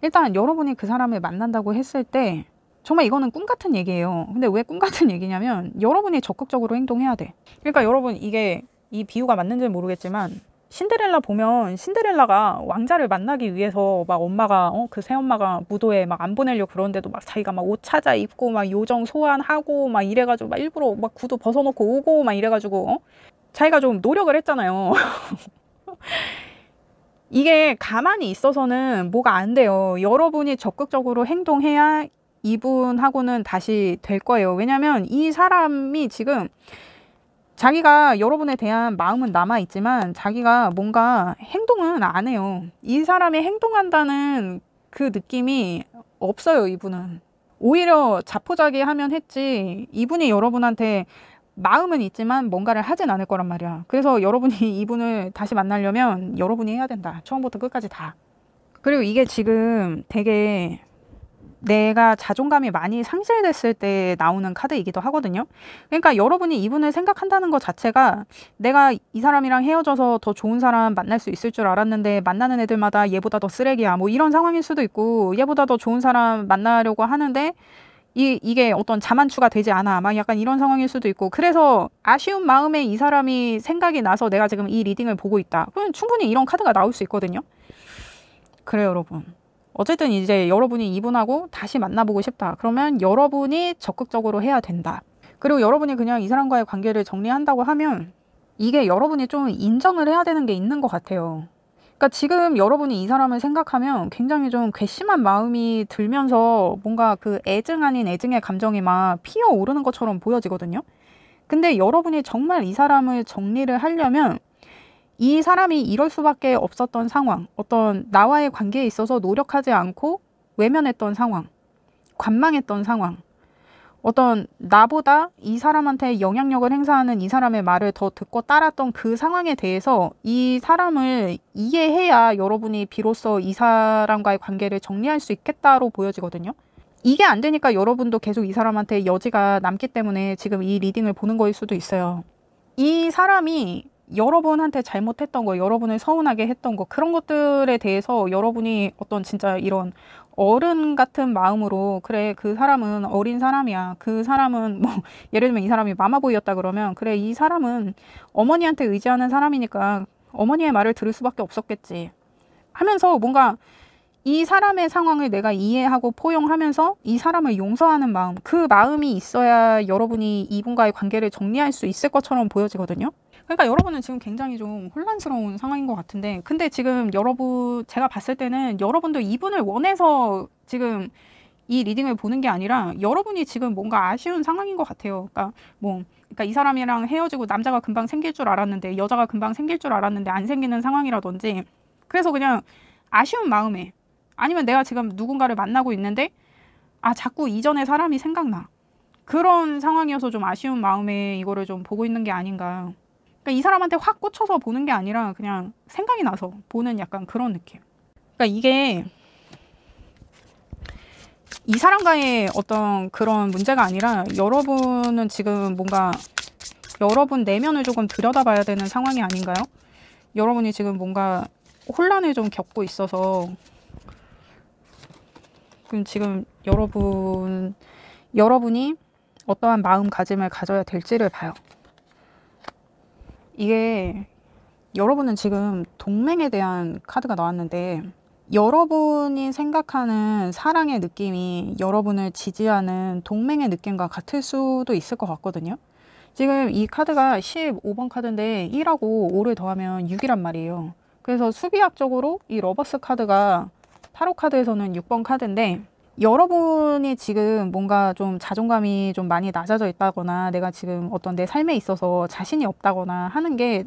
일단 여러분이 그 사람을 만난다고 했을 때 정말 이거는 꿈 같은 얘기예요. 근데 왜 꿈 같은 얘기냐면 여러분이 적극적으로 행동해야 돼. 그러니까 여러분, 이게 이 비유가 맞는지는 모르겠지만 신데렐라 보면 신데렐라가 왕자를 만나기 위해서 막 엄마가 그 새엄마가 무도에 막 안 보내려고 그러는데도 막 자기가 막 옷 찾아 입고 막 요정 소환하고 막 이래가지고 막 일부러 막 구두 벗어놓고 오고 막 이래가지고 자기가 좀 노력을 했잖아요. 이게 가만히 있어서는 뭐가 안 돼요. 여러분이 적극적으로 행동해야 이분하고는 다시 될 거예요. 왜냐면 이 사람이 지금 자기가 여러분에 대한 마음은 남아있지만 자기가 뭔가 행동은 안 해요. 이 사람이 행동한다는 그 느낌이 없어요. 이분은 오히려 자포자기하면 했지, 이분이 여러분한테 마음은 있지만 뭔가를 하진 않을 거란 말이야. 그래서 여러분이 이분을 다시 만나려면 여러분이 해야 된다. 처음부터 끝까지 다. 그리고 이게 지금 되게 내가 자존감이 많이 상실됐을 때 나오는 카드이기도 하거든요. 그러니까 여러분이 이분을 생각한다는 것 자체가 내가 이 사람이랑 헤어져서 더 좋은 사람 만날 수 있을 줄 알았는데 만나는 애들마다 얘보다 더 쓰레기야, 뭐 이런 상황일 수도 있고, 얘보다 더 좋은 사람 만나려고 하는데 이게 어떤 자만추가 되지 않아, 막 약간 이런 상황일 수도 있고, 그래서 아쉬운 마음에 이 사람이 생각이 나서 내가 지금 이 리딩을 보고 있다, 그러면 충분히 이런 카드가 나올 수 있거든요. 그래요 여러분. 어쨌든 이제 여러분이 이분하고 다시 만나보고 싶다, 그러면 여러분이 적극적으로 해야 된다. 그리고 여러분이 그냥 이 사람과의 관계를 정리한다고 하면 이게 여러분이 좀 인정을 해야 되는 게 있는 것 같아요. 그러니까 지금 여러분이 이 사람을 생각하면 굉장히 좀 괘씸한 마음이 들면서 뭔가 그 애증 아닌 애증의 감정이 막 피어오르는 것처럼 보여지거든요. 근데 여러분이 정말 이 사람을 정리를 하려면 이 사람이 이럴 수밖에 없었던 상황, 어떤 나와의 관계에 있어서 노력하지 않고 외면했던 상황, 관망했던 상황, 어떤 나보다 이 사람한테 영향력을 행사하는 이 사람의 말을 더 듣고 따랐던 그 상황에 대해서 이 사람을 이해해야 여러분이 비로소 이 사람과의 관계를 정리할 수 있겠다로 보여지거든요. 이게 안 되니까 여러분도 계속 이 사람한테 여지가 남기 때문에 지금 이 리딩을 보는 거일 수도 있어요. 이 사람이 여러분한테 잘못했던 거, 여러분을 서운하게 했던 거, 그런 것들에 대해서 여러분이 어떤 진짜 이런 어른 같은 마음으로, 그래 그 사람은 어린 사람이야, 그 사람은 뭐 예를 들면 이 사람이 마마보이였다 그러면 그래 이 사람은 어머니한테 의지하는 사람이니까 어머니의 말을 들을 수밖에 없었겠지 하면서 뭔가 이 사람의 상황을 내가 이해하고 포용하면서 이 사람을 용서하는 마음, 그 마음이 있어야 여러분이 이분과의 관계를 정리할 수 있을 것처럼 보여지거든요. 그러니까 여러분은 지금 굉장히 좀 혼란스러운 상황인 것 같은데, 근데 지금 여러분, 제가 봤을 때는 여러분도 이분을 원해서 지금 이 리딩을 보는 게 아니라 여러분이 지금 뭔가 아쉬운 상황인 것 같아요. 그러니까 이 사람이랑 헤어지고 남자가 금방 생길 줄 알았는데, 여자가 금방 생길 줄 알았는데 안 생기는 상황이라든지, 그래서 그냥 아쉬운 마음에, 아니면 내가 지금 누군가를 만나고 있는데 자꾸 이전의 사람이 생각나, 그런 상황이어서 좀 아쉬운 마음에 이거를 좀 보고 있는 게 아닌가. 그러니까 이 사람한테 확 꽂혀서 보는 게 아니라 그냥 생각이 나서 보는 약간 그런 느낌. 그러니까 이게 이 사람과의 어떤 그런 문제가 아니라 여러분은 지금 뭔가 여러분 내면을 조금 들여다봐야 되는 상황이 아닌가요? 여러분이 지금 뭔가 혼란을 좀 겪고 있어서 그럼 지금 여러분이 어떠한 마음가짐을 가져야 될지를 봐요. 이게 여러분은 지금 동맹에 대한 카드가 나왔는데, 여러분이 생각하는 사랑의 느낌이 여러분을 지지하는 동맹의 느낌과 같을 수도 있을 것 같거든요. 지금 이 카드가 15번 카드인데 1하고 5를 더하면 6이란 말이에요. 그래서 수비학적으로 이 러버스 카드가 타로 카드에서는 6번 카드인데, 여러분이 지금 뭔가 좀 자존감이 좀 많이 낮아져 있다거나 내가 지금 어떤 내 삶에 있어서 자신이 없다거나 하는 게,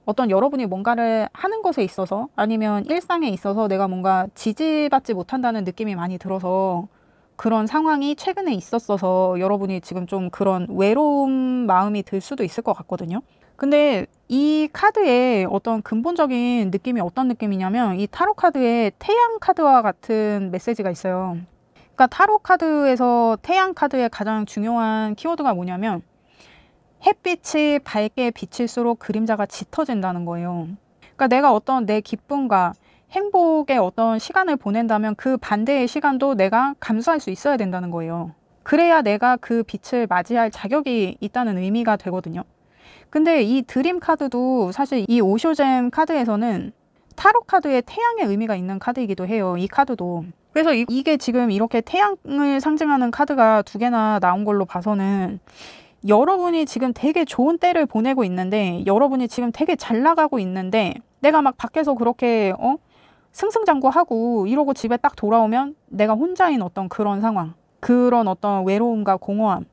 어떤 여러분이 뭔가를 하는 것에 있어서 아니면 일상에 있어서 내가 뭔가 지지받지 못한다는 느낌이 많이 들어서 그런 상황이 최근에 있었어서 여러분이 지금 좀 그런 외로운 마음이 들 수도 있을 것 같거든요. 근데 이 카드의 어떤 근본적인 느낌이 어떤 느낌이냐면, 이 타로 카드에 태양 카드와 같은 메시지가 있어요. 그러니까 타로 카드에서 태양 카드의 가장 중요한 키워드가 뭐냐면, 햇빛이 밝게 비칠수록 그림자가 짙어진다는 거예요. 그러니까 내가 어떤 내 기쁨과 행복의 어떤 시간을 보낸다면 그 반대의 시간도 내가 감수할 수 있어야 된다는 거예요. 그래야 내가 그 빛을 맞이할 자격이 있다는 의미가 되거든요. 근데 이 드림 카드도 사실 이 오쇼잼 카드에서는 타로 카드에 태양의 의미가 있는 카드이기도 해요. 이 카드도. 그래서 이게 지금 이렇게 태양을 상징하는 카드가 두 개나 나온 걸로 봐서는, 여러분이 지금 되게 좋은 때를 보내고 있는데, 여러분이 지금 되게 잘 나가고 있는데, 내가 막 밖에서 그렇게 승승장구하고 이러고 집에 딱 돌아오면 내가 혼자인 어떤 그런 상황, 그런 어떤 외로움과 공허함,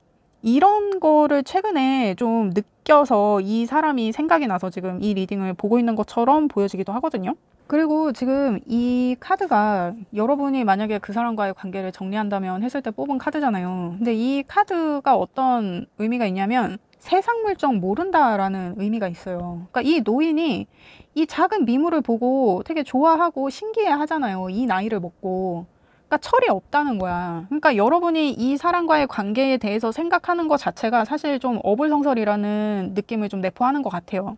이런 거를 최근에 좀 느껴서 이 사람이 생각이 나서 지금 이 리딩을 보고 있는 것처럼 보여지기도 하거든요. 그리고 지금 이 카드가 여러분이 만약에 그 사람과의 관계를 정리한다면 했을 때 뽑은 카드잖아요. 근데 이 카드가 어떤 의미가 있냐면, 세상 물정 모른다라는 의미가 있어요. 그러니까 이 노인이 이 작은 미물을 보고 되게 좋아하고 신기해 하잖아요. 이 나이를 먹고. 그러니까 철이 없다는 거야. 그러니까 여러분이 이 사람과의 관계에 대해서 생각하는 것 자체가 사실 좀 어불성설이라는 느낌을 좀 내포하는 것 같아요.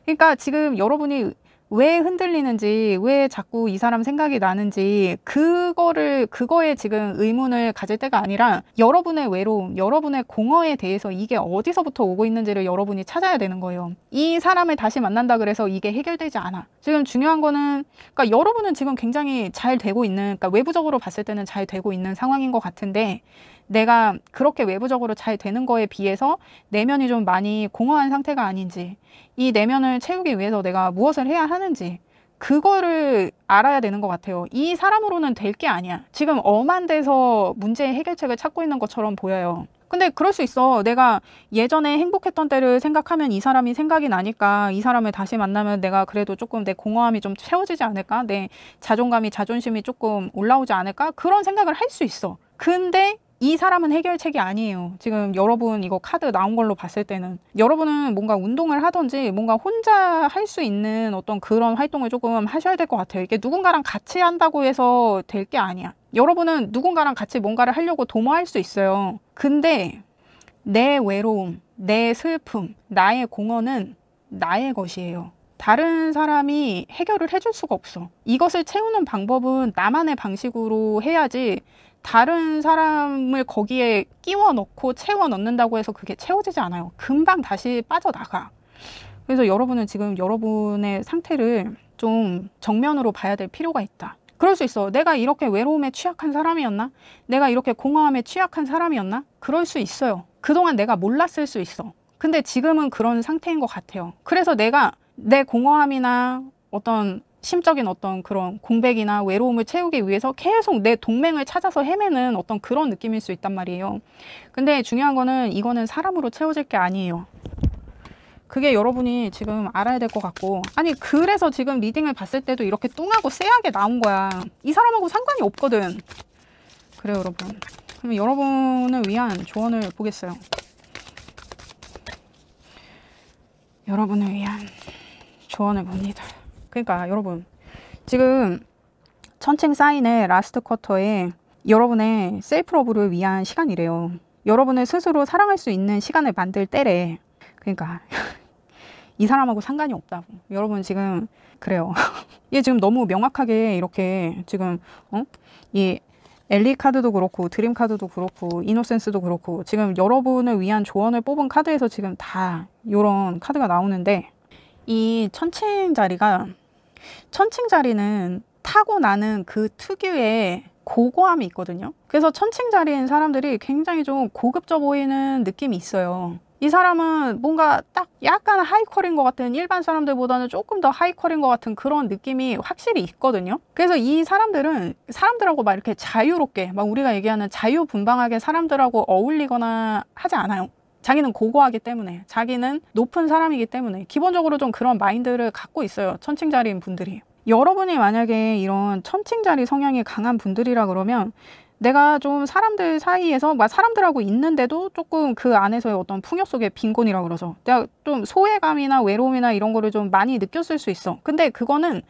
그러니까 지금 여러분이 왜 흔들리는지, 왜 자꾸 이 사람 생각이 나는지, 그거에 지금 의문을 가질 때가 아니라, 여러분의 외로움, 여러분의 공허에 대해서 이게 어디서부터 오고 있는지를 여러분이 찾아야 되는 거예요. 이 사람을 다시 만난다 그래서 이게 해결되지 않아. 지금 중요한 거는, 그러니까 여러분은 지금 굉장히 잘 되고 있는, 그러니까 외부적으로 봤을 때는 잘 되고 있는 상황인 것 같은데, 내가 그렇게 외부적으로 잘 되는 거에 비해서 내면이 좀 많이 공허한 상태가 아닌지, 이 내면을 채우기 위해서 내가 무엇을 해야 하는지, 그거를 알아야 되는 것 같아요. 이 사람으로는 될 게 아니야. 지금 엄한 데서 문제의 해결책을 찾고 있는 것처럼 보여요. 근데 그럴 수 있어. 내가 예전에 행복했던 때를 생각하면 이 사람이 생각이 나니까 이 사람을 다시 만나면 내가 그래도 조금 내 공허함이 좀 채워지지 않을까? 내 자존심이 조금 올라오지 않을까? 그런 생각을 할 수 있어. 근데 이 사람은 해결책이 아니에요. 지금 여러분 이거 카드 나온 걸로 봤을 때는 여러분은 뭔가 운동을 하든지 뭔가 혼자 할 수 있는 어떤 그런 활동을 조금 하셔야 될 것 같아요. 이게 누군가랑 같이 한다고 해서 될 게 아니야. 여러분은 누군가랑 같이 뭔가를 하려고 도모할 수 있어요. 근데 내 외로움, 내 슬픔, 나의 공허는 나의 것이에요. 다른 사람이 해결을 해줄 수가 없어. 이것을 채우는 방법은 나만의 방식으로 해야지, 다른 사람을 거기에 끼워 넣고 채워 넣는다고 해서 그게 채워지지 않아요. 금방 다시 빠져나가. 그래서 여러분은 지금 여러분의 상태를 좀 정면으로 봐야 될 필요가 있다. 그럴 수 있어. 내가 이렇게 외로움에 취약한 사람이었나? 내가 이렇게 공허함에 취약한 사람이었나? 그럴 수 있어요. 그동안 내가 몰랐을 수 있어. 근데 지금은 그런 상태인 것 같아요. 그래서 내가 내 공허함이나 어떤 심적인 어떤 그런 공백이나 외로움을 채우기 위해서 계속 내 동맹을 찾아서 헤매는 어떤 그런 느낌일 수 있단 말이에요. 근데 중요한 거는 이거는 사람으로 채워질 게 아니에요. 그게 여러분이 지금 알아야 될 것 같고, 아니 그래서 지금 리딩을 봤을 때도 이렇게 뚱하고 쎄하게 나온 거야. 이 사람하고 상관이 없거든. 그래요 여러분. 그러면 여러분을 위한 조언을 보겠어요. 여러분을 위한 조언을 봅니다. 그러니까 여러분, 지금 천칭 사인의 라스트 쿼터에 여러분의 셀프러브를 위한 시간이래요. 여러분을 스스로 사랑할 수 있는 시간을 만들 때래. 그러니까 이 사람하고 상관이 없다고. 여러분 지금 그래요. 얘 지금 너무 명확하게 이렇게 지금 이 엘리 카드도 그렇고 드림 카드도 그렇고 이노센스도 그렇고 지금 여러분을 위한 조언을 뽑은 카드에서 지금 다 이런 카드가 나오는데, 이 천칭 자리는 타고나는 그 특유의 고고함이 있거든요. 그래서 천칭자리인 사람들이 굉장히 좀 고급져 보이는 느낌이 있어요. 이 사람은 뭔가 딱 약간 하이퀄인 것 같은, 일반 사람들보다는 조금 더 하이퀄인 것 같은 그런 느낌이 확실히 있거든요. 그래서 이 사람들은 사람들하고 막 이렇게 자유롭게, 막 우리가 얘기하는 자유분방하게 사람들하고 어울리거나 하지 않아요. 자기는 고고하기 때문에, 자기는 높은 사람이기 때문에 기본적으로 좀 그런 마인드를 갖고 있어요, 천칭자리인 분들이. 여러분이 만약에 이런 천칭자리 성향이 강한 분들이라 그러면, 내가 좀 사람들 사이에서 막 사람들하고 있는데도 조금 그 안에서의 어떤 풍요 속의 빈곤이라 그러죠. 내가 좀 소외감이나 외로움이나 이런 거를 좀 많이 느꼈을 수 있어. 근데 그거는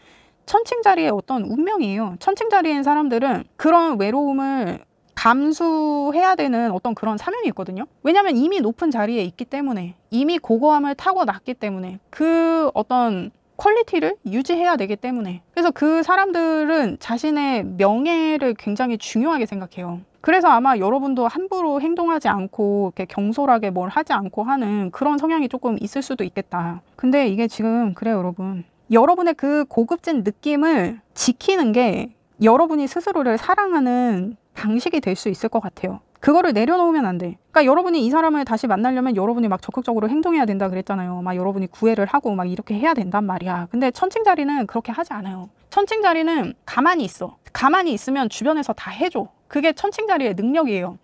천칭자리의 어떤 운명이에요. 천칭자리인 사람들은 그런 외로움을 감수해야 되는 어떤 그런 사명이 있거든요. 왜냐하면 이미 높은 자리에 있기 때문에, 이미 고고함을 타고났기 때문에, 그 어떤 퀄리티를 유지해야 되기 때문에. 그래서 그 사람들은 자신의 명예를 굉장히 중요하게 생각해요. 그래서 아마 여러분도 함부로 행동하지 않고 이렇게 경솔하게 뭘 하지 않고 하는 그런 성향이 조금 있을 수도 있겠다. 근데 이게 지금 그래요, 여러분. 여러분의 그 고급진 느낌을 지키는 게 여러분이 스스로를 사랑하는 방식이 될 수 있을 것 같아요. 그거를 내려놓으면 안 돼. 그러니까 여러분이 이 사람을 다시 만나려면 여러분이 막 적극적으로 행동해야 된다 그랬잖아요. 막 여러분이 구애를 하고 막 이렇게 해야 된단 말이야. 근데 천칭자리는 그렇게 하지 않아요. 천칭자리는 가만히 있어. 가만히 있으면 주변에서 다 해줘. 그게 천칭자리의 능력이에요.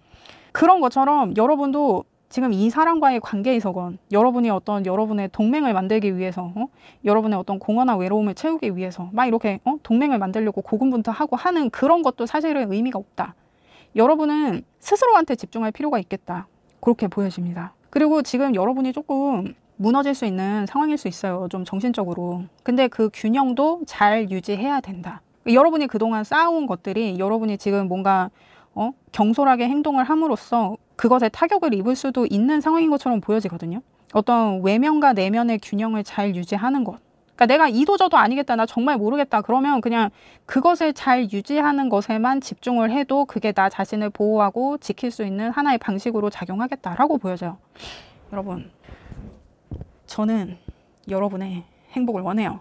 그런 것처럼 여러분도 지금 이 사람과의 관계에서건, 여러분이 어떤 여러분의 동맹을 만들기 위해서, 여러분의 어떤 공허나 외로움을 채우기 위해서 막 이렇게 동맹을 만들려고 고군분투하고 하는 그런 것도 사실은 의미가 없다. 여러분은 스스로한테 집중할 필요가 있겠다. 그렇게 보여집니다. 그리고 지금 여러분이 조금 무너질 수 있는 상황일 수 있어요. 좀 정신적으로. 근데 그 균형도 잘 유지해야 된다. 여러분이 그동안 쌓아온 것들이 여러분이 지금 뭔가 경솔하게 행동을 함으로써 그것에 타격을 입을 수도 있는 상황인 것처럼 보여지거든요. 어떤 외면과 내면의 균형을 잘 유지하는 것. 그러니까 내가 이도저도 아니겠다, 나 정말 모르겠다, 그러면 그냥 그것을 잘 유지하는 것에만 집중을 해도 그게 나 자신을 보호하고 지킬 수 있는 하나의 방식으로 작용하겠다라고 보여져요. 여러분, 저는 여러분의 행복을 원해요.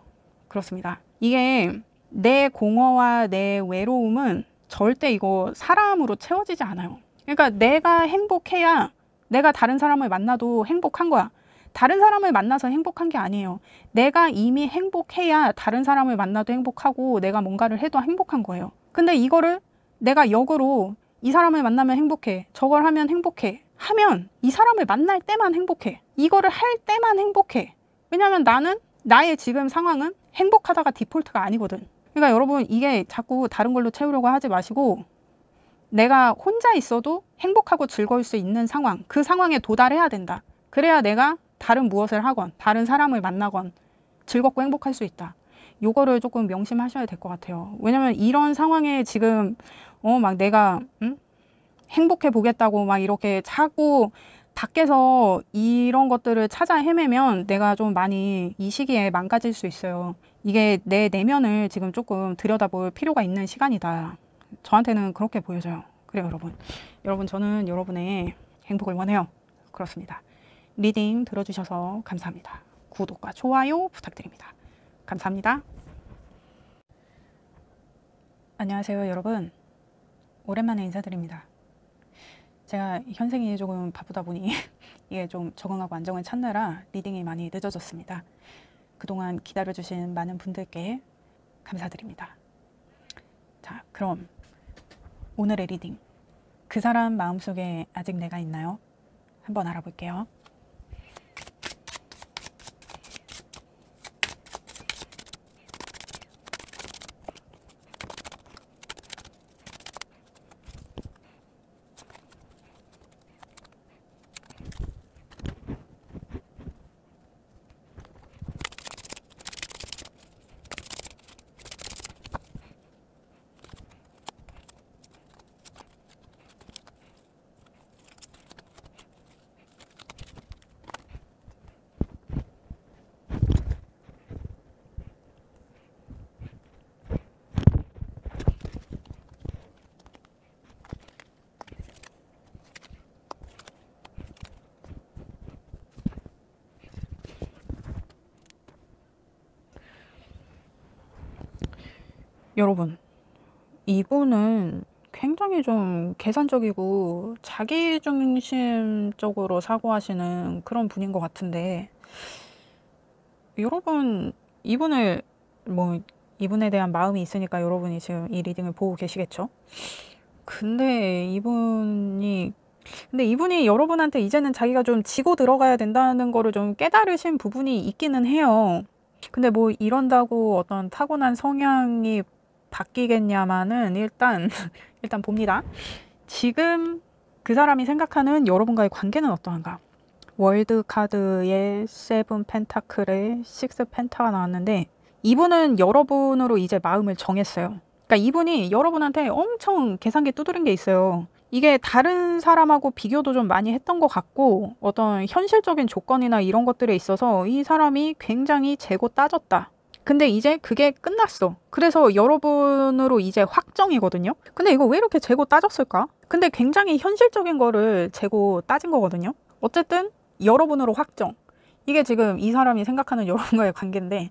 그렇습니다. 이게 내 공허와 내 외로움은 절대 이거 사람으로 채워지지 않아요. 그러니까 내가 행복해야 내가 다른 사람을 만나도 행복한 거야. 다른 사람을 만나서 행복한 게 아니에요. 내가 이미 행복해야 다른 사람을 만나도 행복하고 내가 뭔가를 해도 행복한 거예요. 근데 이거를 내가 역으로 이 사람을 만나면 행복해, 저걸 하면 행복해 하면 이 사람을 만날 때만 행복해. 이거를 할 때만 행복해. 왜냐면 나는 나의 지금 상황은 행복하다가 디폴트가 아니거든. 그러니까 여러분, 이게 자꾸 다른 걸로 채우려고 하지 마시고, 내가 혼자 있어도 행복하고 즐거울 수 있는 상황, 그 상황에 도달해야 된다. 그래야 내가 다른 무엇을 하건 다른 사람을 만나건 즐겁고 행복할 수 있다. 요거를 조금 명심하셔야 될 것 같아요. 왜냐면 이런 상황에 지금 막 내가 행복해 보겠다고 막 이렇게 자꾸 밖에서 이런 것들을 찾아 헤매면 내가 좀 많이 이 시기에 망가질 수 있어요. 이게 내 내면을 지금 조금 들여다볼 필요가 있는 시간이다. 저한테는 그렇게 보여져요. 그래요, 여러분. 여러분, 저는 여러분의 행복을 원해요. 그렇습니다. 리딩 들어주셔서 감사합니다. 구독과 좋아요 부탁드립니다. 감사합니다. 안녕하세요, 여러분. 오랜만에 인사드립니다. 제가 현생이 조금 바쁘다 보니 이게 좀 적응하고 안정을 찾느라 리딩이 많이 늦어졌습니다. 그동안 기다려주신 많은 분들께 감사드립니다. 자, 그럼 오늘의 리딩. 그 사람 마음속에 아직 내가 있나요? 한번 알아볼게요. 여러분, 이분은 굉장히 좀 계산적이고 자기중심적으로 사고하시는 그런 분인 것 같은데, 여러분, 이분을, 뭐, 이분에 대한 마음이 있으니까 여러분이 지금 이 리딩을 보고 계시겠죠? 근데 이분이 여러분한테 이제는 자기가 좀 지고 들어가야 된다는 거를 좀 깨달으신 부분이 있기는 해요. 근데 뭐 이런다고 어떤 타고난 성향이 바뀌겠냐마는 일단 봅니다. 지금 그 사람이 생각하는 여러분과의 관계는 어떠한가? 월드 카드에 세븐 펜타클에 식스 펜타가 나왔는데, 이분은 여러분으로 이제 마음을 정했어요. 그러니까 이분이 여러분한테 엄청 계산기 두드린 게 있어요. 이게 다른 사람하고 비교도 좀 많이 했던 것 같고, 어떤 현실적인 조건이나 이런 것들에 있어서 이 사람이 굉장히 재고 따졌다. 근데 이제 그게 끝났어. 그래서 여러분으로 이제 확정이거든요. 근데 이거 왜 이렇게 재고 따졌을까? 근데 굉장히 현실적인 거를 재고 따진 거거든요. 어쨌든 여러분으로 확정. 이게 지금 이 사람이 생각하는 여러분과의 관계인데,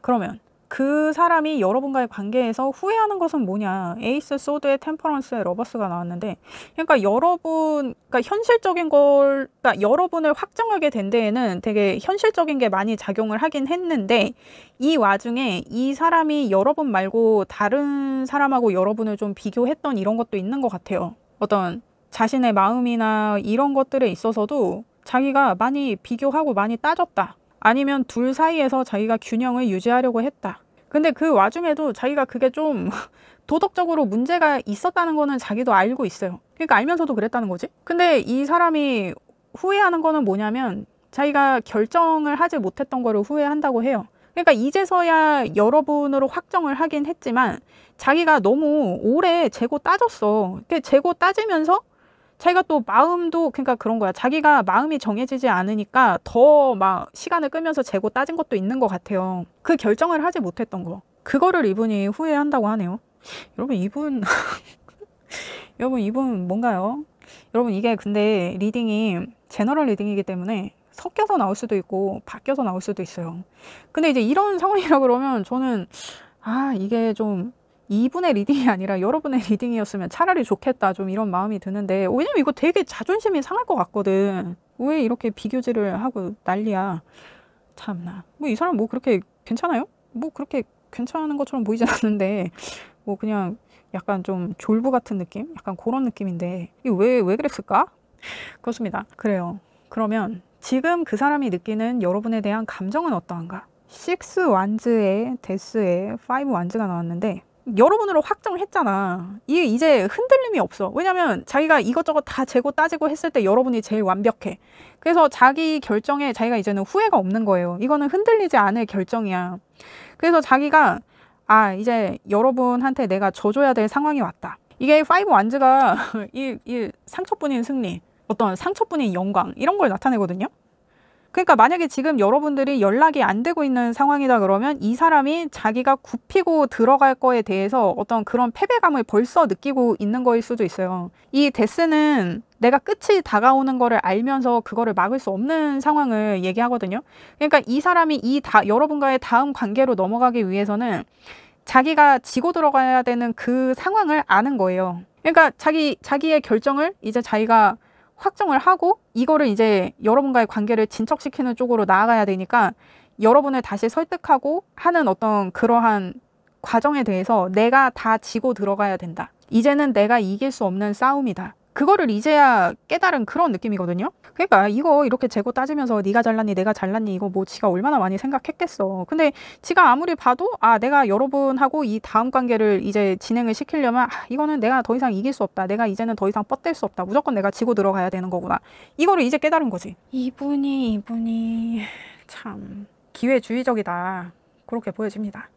그러면 그 사람이 여러분과의 관계에서 후회하는 것은 뭐냐? 에이스 소드의 템퍼런스의 러버스가 나왔는데, 그러니까 현실적인 그러니까 여러분을 확정하게 된 데에는 되게 현실적인 게 많이 작용을 하긴 했는데, 이 와중에 이 사람이 여러분 말고 다른 사람하고 여러분을 좀 비교했던 이런 것도 있는 것 같아요. 어떤 자신의 마음이나 이런 것들에 있어서도 자기가 많이 비교하고 많이 따졌다. 아니면 둘 사이에서 자기가 균형을 유지하려고 했다. 근데 그 와중에도 자기가 그게 좀 도덕적으로 문제가 있었다는 거는 자기도 알고 있어요. 그러니까 알면서도 그랬다는 거지. 근데 이 사람이 후회하는 거는 뭐냐면 자기가 결정을 하지 못했던 거를 후회한다고 해요. 그러니까 이제서야 여러분으로 확정을 하긴 했지만 자기가 너무 오래 재고 따졌어. 재고 따지면서 자기가 또 마음도, 그러니까 그런 거야. 자기가 마음이 정해지지 않으니까 더 막 시간을 끌면서 재고 따진 것도 있는 것 같아요. 그 결정을 하지 못했던 거. 그거를 이분이 후회한다고 하네요. 여러분, 이분 뭔가요? 여러분, 이게 근데 리딩이 제너럴 리딩이기 때문에 섞여서 나올 수도 있고 바뀌어서 나올 수도 있어요. 근데 이제 이런 상황이라 그러면 저는 이게 좀 이분의 리딩이 아니라 여러분의 리딩이었으면 차라리 좋겠다, 좀 이런 마음이 드는데, 왜냐면 이거 되게 자존심이 상할 것 같거든. 왜 이렇게 비교질을 하고 난리야. 참나. 뭐 이 사람 뭐 그렇게 괜찮아요? 뭐 그렇게 괜찮은 것처럼 보이진 않는데, 뭐 그냥 약간 좀 졸부 같은 느낌? 약간 그런 느낌인데, 이거 왜 그랬을까? 그렇습니다. 그래요. 그러면 지금 그 사람이 느끼는 여러분에 대한 감정은 어떠한가? 6 완즈에 데스에 5 완즈가 나왔는데, 여러분으로 확정했잖아. 이게 이제 흔들림이 없어. 왜냐면 자기가 이것저것 다 재고 따지고 했을 때 여러분이 제일 완벽해. 그래서 자기 결정에 자기가 이제는 후회가 없는 거예요. 이거는 흔들리지 않을 결정이야. 그래서 자기가 이제 여러분한테 내가 져줘야 될 상황이 왔다. 이게 5 완즈가 이 상처뿐인 승리, 어떤 상처뿐인 영광, 이런 걸 나타내거든요. 그러니까 만약에 지금 여러분들이 연락이 안 되고 있는 상황이다 그러면 이 사람이 자기가 굽히고 들어갈 거에 대해서 어떤 그런 패배감을 벌써 느끼고 있는 거일 수도 있어요. 이 데스는 내가 끝이 다가오는 거를 알면서 그거를 막을 수 없는 상황을 얘기하거든요. 그러니까 이 사람이 여러분과의 다음 관계로 넘어가기 위해서는 자기가 지고 들어가야 되는 그 상황을 아는 거예요. 그러니까 자기의 결정을 이제 자기가 확정을 하고 이거를 이제 여러분과의 관계를 진척시키는 쪽으로 나아가야 되니까 여러분을 다시 설득하고 하는 어떤 그러한 과정에 대해서 내가 다 지고 들어가야 된다. 이제는 내가 이길 수 없는 싸움이다. 그거를 이제야 깨달은 그런 느낌이거든요. 그러니까 이거 이렇게 재고 따지면서 네가 잘났니 내가 잘났니 이거 뭐 지가 얼마나 많이 생각했겠어. 근데 지가 아무리 봐도 내가 여러분하고 이 다음 관계를 이제 진행을 시키려면 이거는 내가 더 이상 이길 수 없다. 내가 이제는 더 이상 뻗댈 수 없다. 무조건 내가 지고 들어가야 되는 거구나. 이거를 이제 깨달은 거지. 이분이 참 기회주의적이다. 그렇게 보여집니다.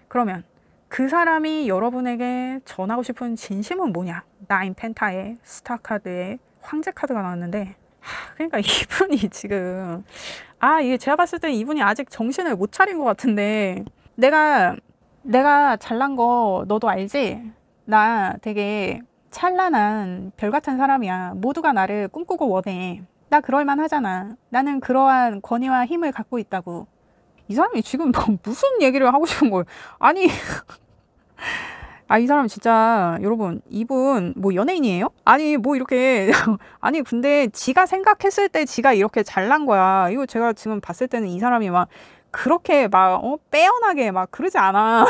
그러면 그 사람이 여러분에게 전하고 싶은 진심은 뭐냐? 9 펜타에 스타 카드에 황제 카드가 나왔는데, 그러니까 이분이 지금 이게 제가 봤을 때 이분이 아직 정신을 못 차린 것 같은데, 내가 잘난 거 너도 알지? 나 되게 찬란한 별 같은 사람이야. 모두가 나를 꿈꾸고 원해. 나 그럴만 하잖아. 나는 그러한 권위와 힘을 갖고 있다고. 이 사람이 지금 무슨 얘기를 하고 싶은 거예요? 아니 아, 이 사람 진짜, 여러분, 이분 뭐 연예인이에요? 아니, 뭐 이렇게, 아니, 근데 지가 생각했을 때 지가 이렇게 잘난 거야. 이거 제가 지금 봤을 때는 이 사람이 막 그렇게 막, 빼어나게 막 그러지 않아.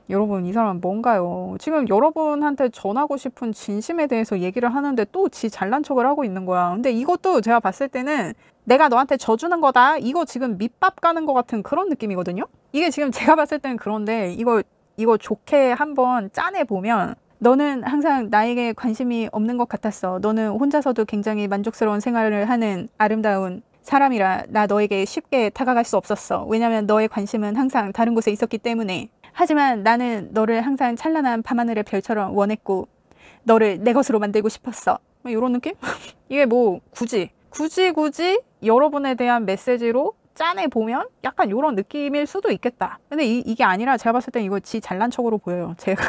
여러분, 이 사람 뭔가요? 지금 여러분한테 전하고 싶은 진심에 대해서 얘기를 하는데 또 지 잘난 척을 하고 있는 거야. 근데 이것도 제가 봤을 때는 내가 너한테 져주는 거다. 이거 지금 밑밥 가는 것 같은 그런 느낌이거든요? 이게 지금 제가 봤을 때는 그런데 이거 좋게 한번 짜내 보면 너는 항상 나에게 관심이 없는 것 같았어. 너는 혼자서도 굉장히 만족스러운 생활을 하는 아름다운 사람이라 나 너에게 쉽게 다가갈 수 없었어. 왜냐면 너의 관심은 항상 다른 곳에 있었기 때문에. 하지만 나는 너를 항상 찬란한 밤하늘의 별처럼 원했고 너를 내 것으로 만들고 싶었어. 뭐 이런 느낌? 이게 뭐 굳이 여러분에 대한 메시지로 짜내보면 약간 이런 느낌일 수도 있겠다. 근데 이게 아니라 제가 봤을 땐 이거 지 잘난 척으로 보여요. 제가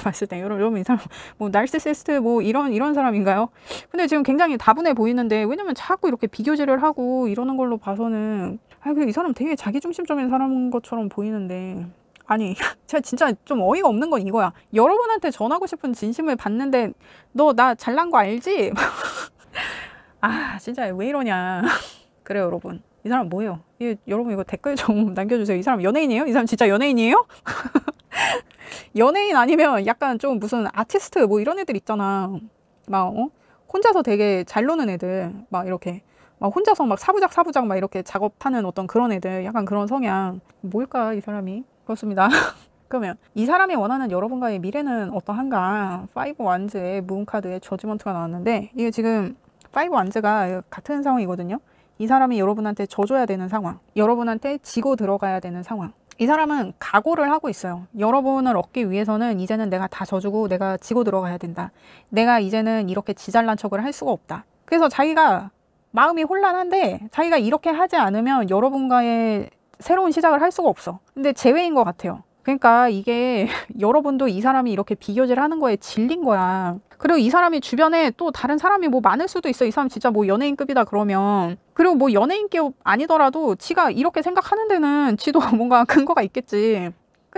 봤을 땐 여러분 이 사람 뭐 나르시시스트 뭐 이런 사람인가요? 근데 지금 굉장히 다분해 보이는데 왜냐면 자꾸 이렇게 비교질을 하고 이러는 걸로 봐서는 이 사람 되게 자기중심적인 사람인 것처럼 보이는데 아니 제가 진짜 좀 어이가 없는 건 이거야. 여러분한테 전하고 싶은 진심을 받는데 너 나 잘난 거 알지? 아 진짜 왜 이러냐. 그래요 여러분. 이 사람 뭐예요? 여러분 이거 댓글 좀 남겨주세요. 이 사람 연예인이에요? 이 사람 진짜 연예인이에요? 연예인 아니면 약간 좀 무슨 아티스트 뭐 이런 애들 있잖아. 막 혼자서 되게 잘 노는 애들 막 이렇게 막 혼자서 막 사부작 막 이렇게 작업하는 어떤 그런 애들 약간 그런 성향. 뭘까 이 사람이? 그렇습니다. 그러면 이 사람이 원하는 여러분과의 미래는 어떠한가? 파이브 완즈의 문카드의 저지먼트가 나왔는데 이게 지금 파이브 완즈가 같은 상황이거든요. 이 사람이 여러분한테 져줘야 되는 상황, 여러분한테 지고 들어가야 되는 상황. 이 사람은 각오를 하고 있어요. 여러분을 얻기 위해서는 이제는 내가 다 져주고 내가 지고 들어가야 된다. 내가 이제는 이렇게 지잘난 척을 할 수가 없다. 그래서 자기가 마음이 혼란한데 자기가 이렇게 하지 않으면 여러분과의 새로운 시작을 할 수가 없어. 근데 제외인 것 같아요. 그러니까 이게 여러분도 이 사람이 이렇게 비교질 하는 거에 질린 거야. 그리고 이 사람이 주변에 또 다른 사람이 뭐 많을 수도 있어. 이 사람 진짜 뭐 연예인급이다 그러면. 그리고 뭐 연예인급 아니더라도 지가 이렇게 생각하는 데는 지도 뭔가 근거가 있겠지.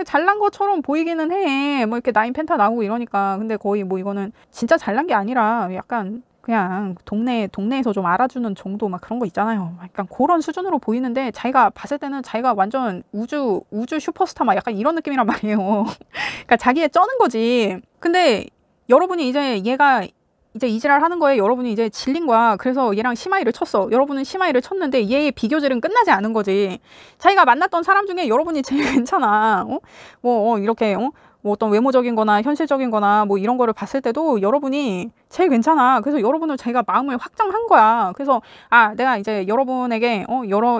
잘난 것처럼 보이기는 해. 뭐 이렇게 나인 펜타 나오고 이러니까. 근데 거의 뭐 이거는 진짜 잘난 게 아니라 약간 그냥 동네에서 좀 알아주는 정도 막 그런 거 있잖아요. 약간 그런 수준으로 보이는데 자기가 봤을 때는 자기가 완전 우주 슈퍼스타 막 약간 이런 느낌이란 말이에요. 그러니까 자기의 쩌는 거지. 근데 여러분이 이제 얘가 이제 이지랄 하는 거에 여러분이 이제 질린 거야. 그래서 얘랑 심하이를 쳤어. 여러분은 심하이를 쳤는데 얘의 비교질은 끝나지 않은 거지. 자기가 만났던 사람 중에 여러분이 제일 괜찮아. 이렇게 뭐 어떤 외모적인 거나 현실적인 거나 뭐 이런 거를 봤을 때도 여러분이 제일 괜찮아. 그래서 여러분을 자기가 마음을 확정한 거야. 그래서 내가 이제 여러분에게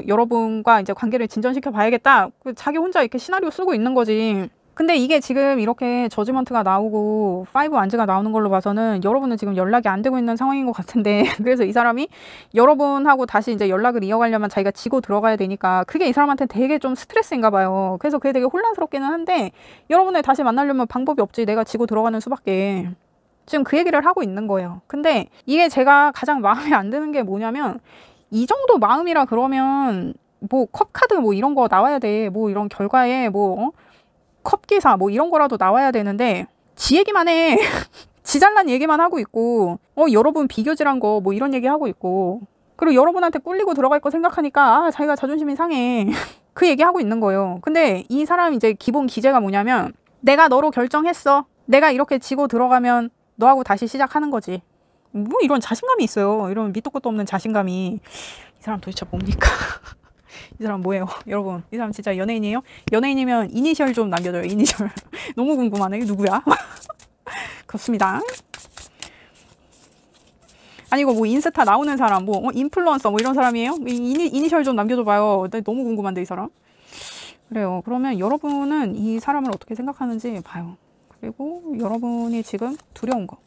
여러분과 이제 관계를 진전시켜 봐야겠다. 자기 혼자 이렇게 시나리오 쓰고 있는 거지. 근데 이게 지금 이렇게 저지먼트가 나오고 파이브 완즈가 나오는 걸로 봐서는 여러분은 지금 연락이 안 되고 있는 상황인 것 같은데 그래서 이 사람이 여러분하고 다시 이제 연락을 이어가려면 자기가 지고 들어가야 되니까 그게 이 사람한테 되게 좀 스트레스인가 봐요. 그래서 그게 되게 혼란스럽기는 한데 여러분을 다시 만나려면 방법이 없지. 내가 지고 들어가는 수밖에. 지금 그 얘기를 하고 있는 거예요. 근데 이게 제가 가장 마음에 안 드는 게 뭐냐면 이 정도 마음이라 그러면 뭐 컵카드 뭐 이런 거 나와야 돼. 뭐 이런 결과에 뭐 컵기사 뭐 이런 거라도 나와야 되는데 지 얘기만 해. 지 잘난 얘기만 하고 있고 여러분 비교질한 거 뭐 이런 얘기 하고 있고 그리고 여러분한테 꿀리고 들어갈 거 생각하니까 자기가 자존심이 상해. 그 얘기하고 있는 거예요. 근데 이 사람 이제 기본 기제가 뭐냐면 내가 너로 결정했어. 내가 이렇게 지고 들어가면 너하고 다시 시작하는 거지. 뭐 이런 자신감이 있어요. 이런 밑도 끝도 없는 자신감이. 이 사람 도대체 뭡니까? 이 사람 뭐예요? 여러분 이 사람 진짜 연예인이에요? 연예인이면 이니셜 좀 남겨줘요. 이니셜. 너무 궁금하네. 누구야? 그렇습니다. 아니 이거 뭐 인스타 나오는 사람 뭐 인플루언서 뭐 이런 사람이에요? 이니셜 좀 남겨줘봐요. 너무 궁금한데 이 사람. 그래요. 그러면 여러분은 이 사람을 어떻게 생각하는지 봐요. 그리고 여러분이 지금 두려운 거.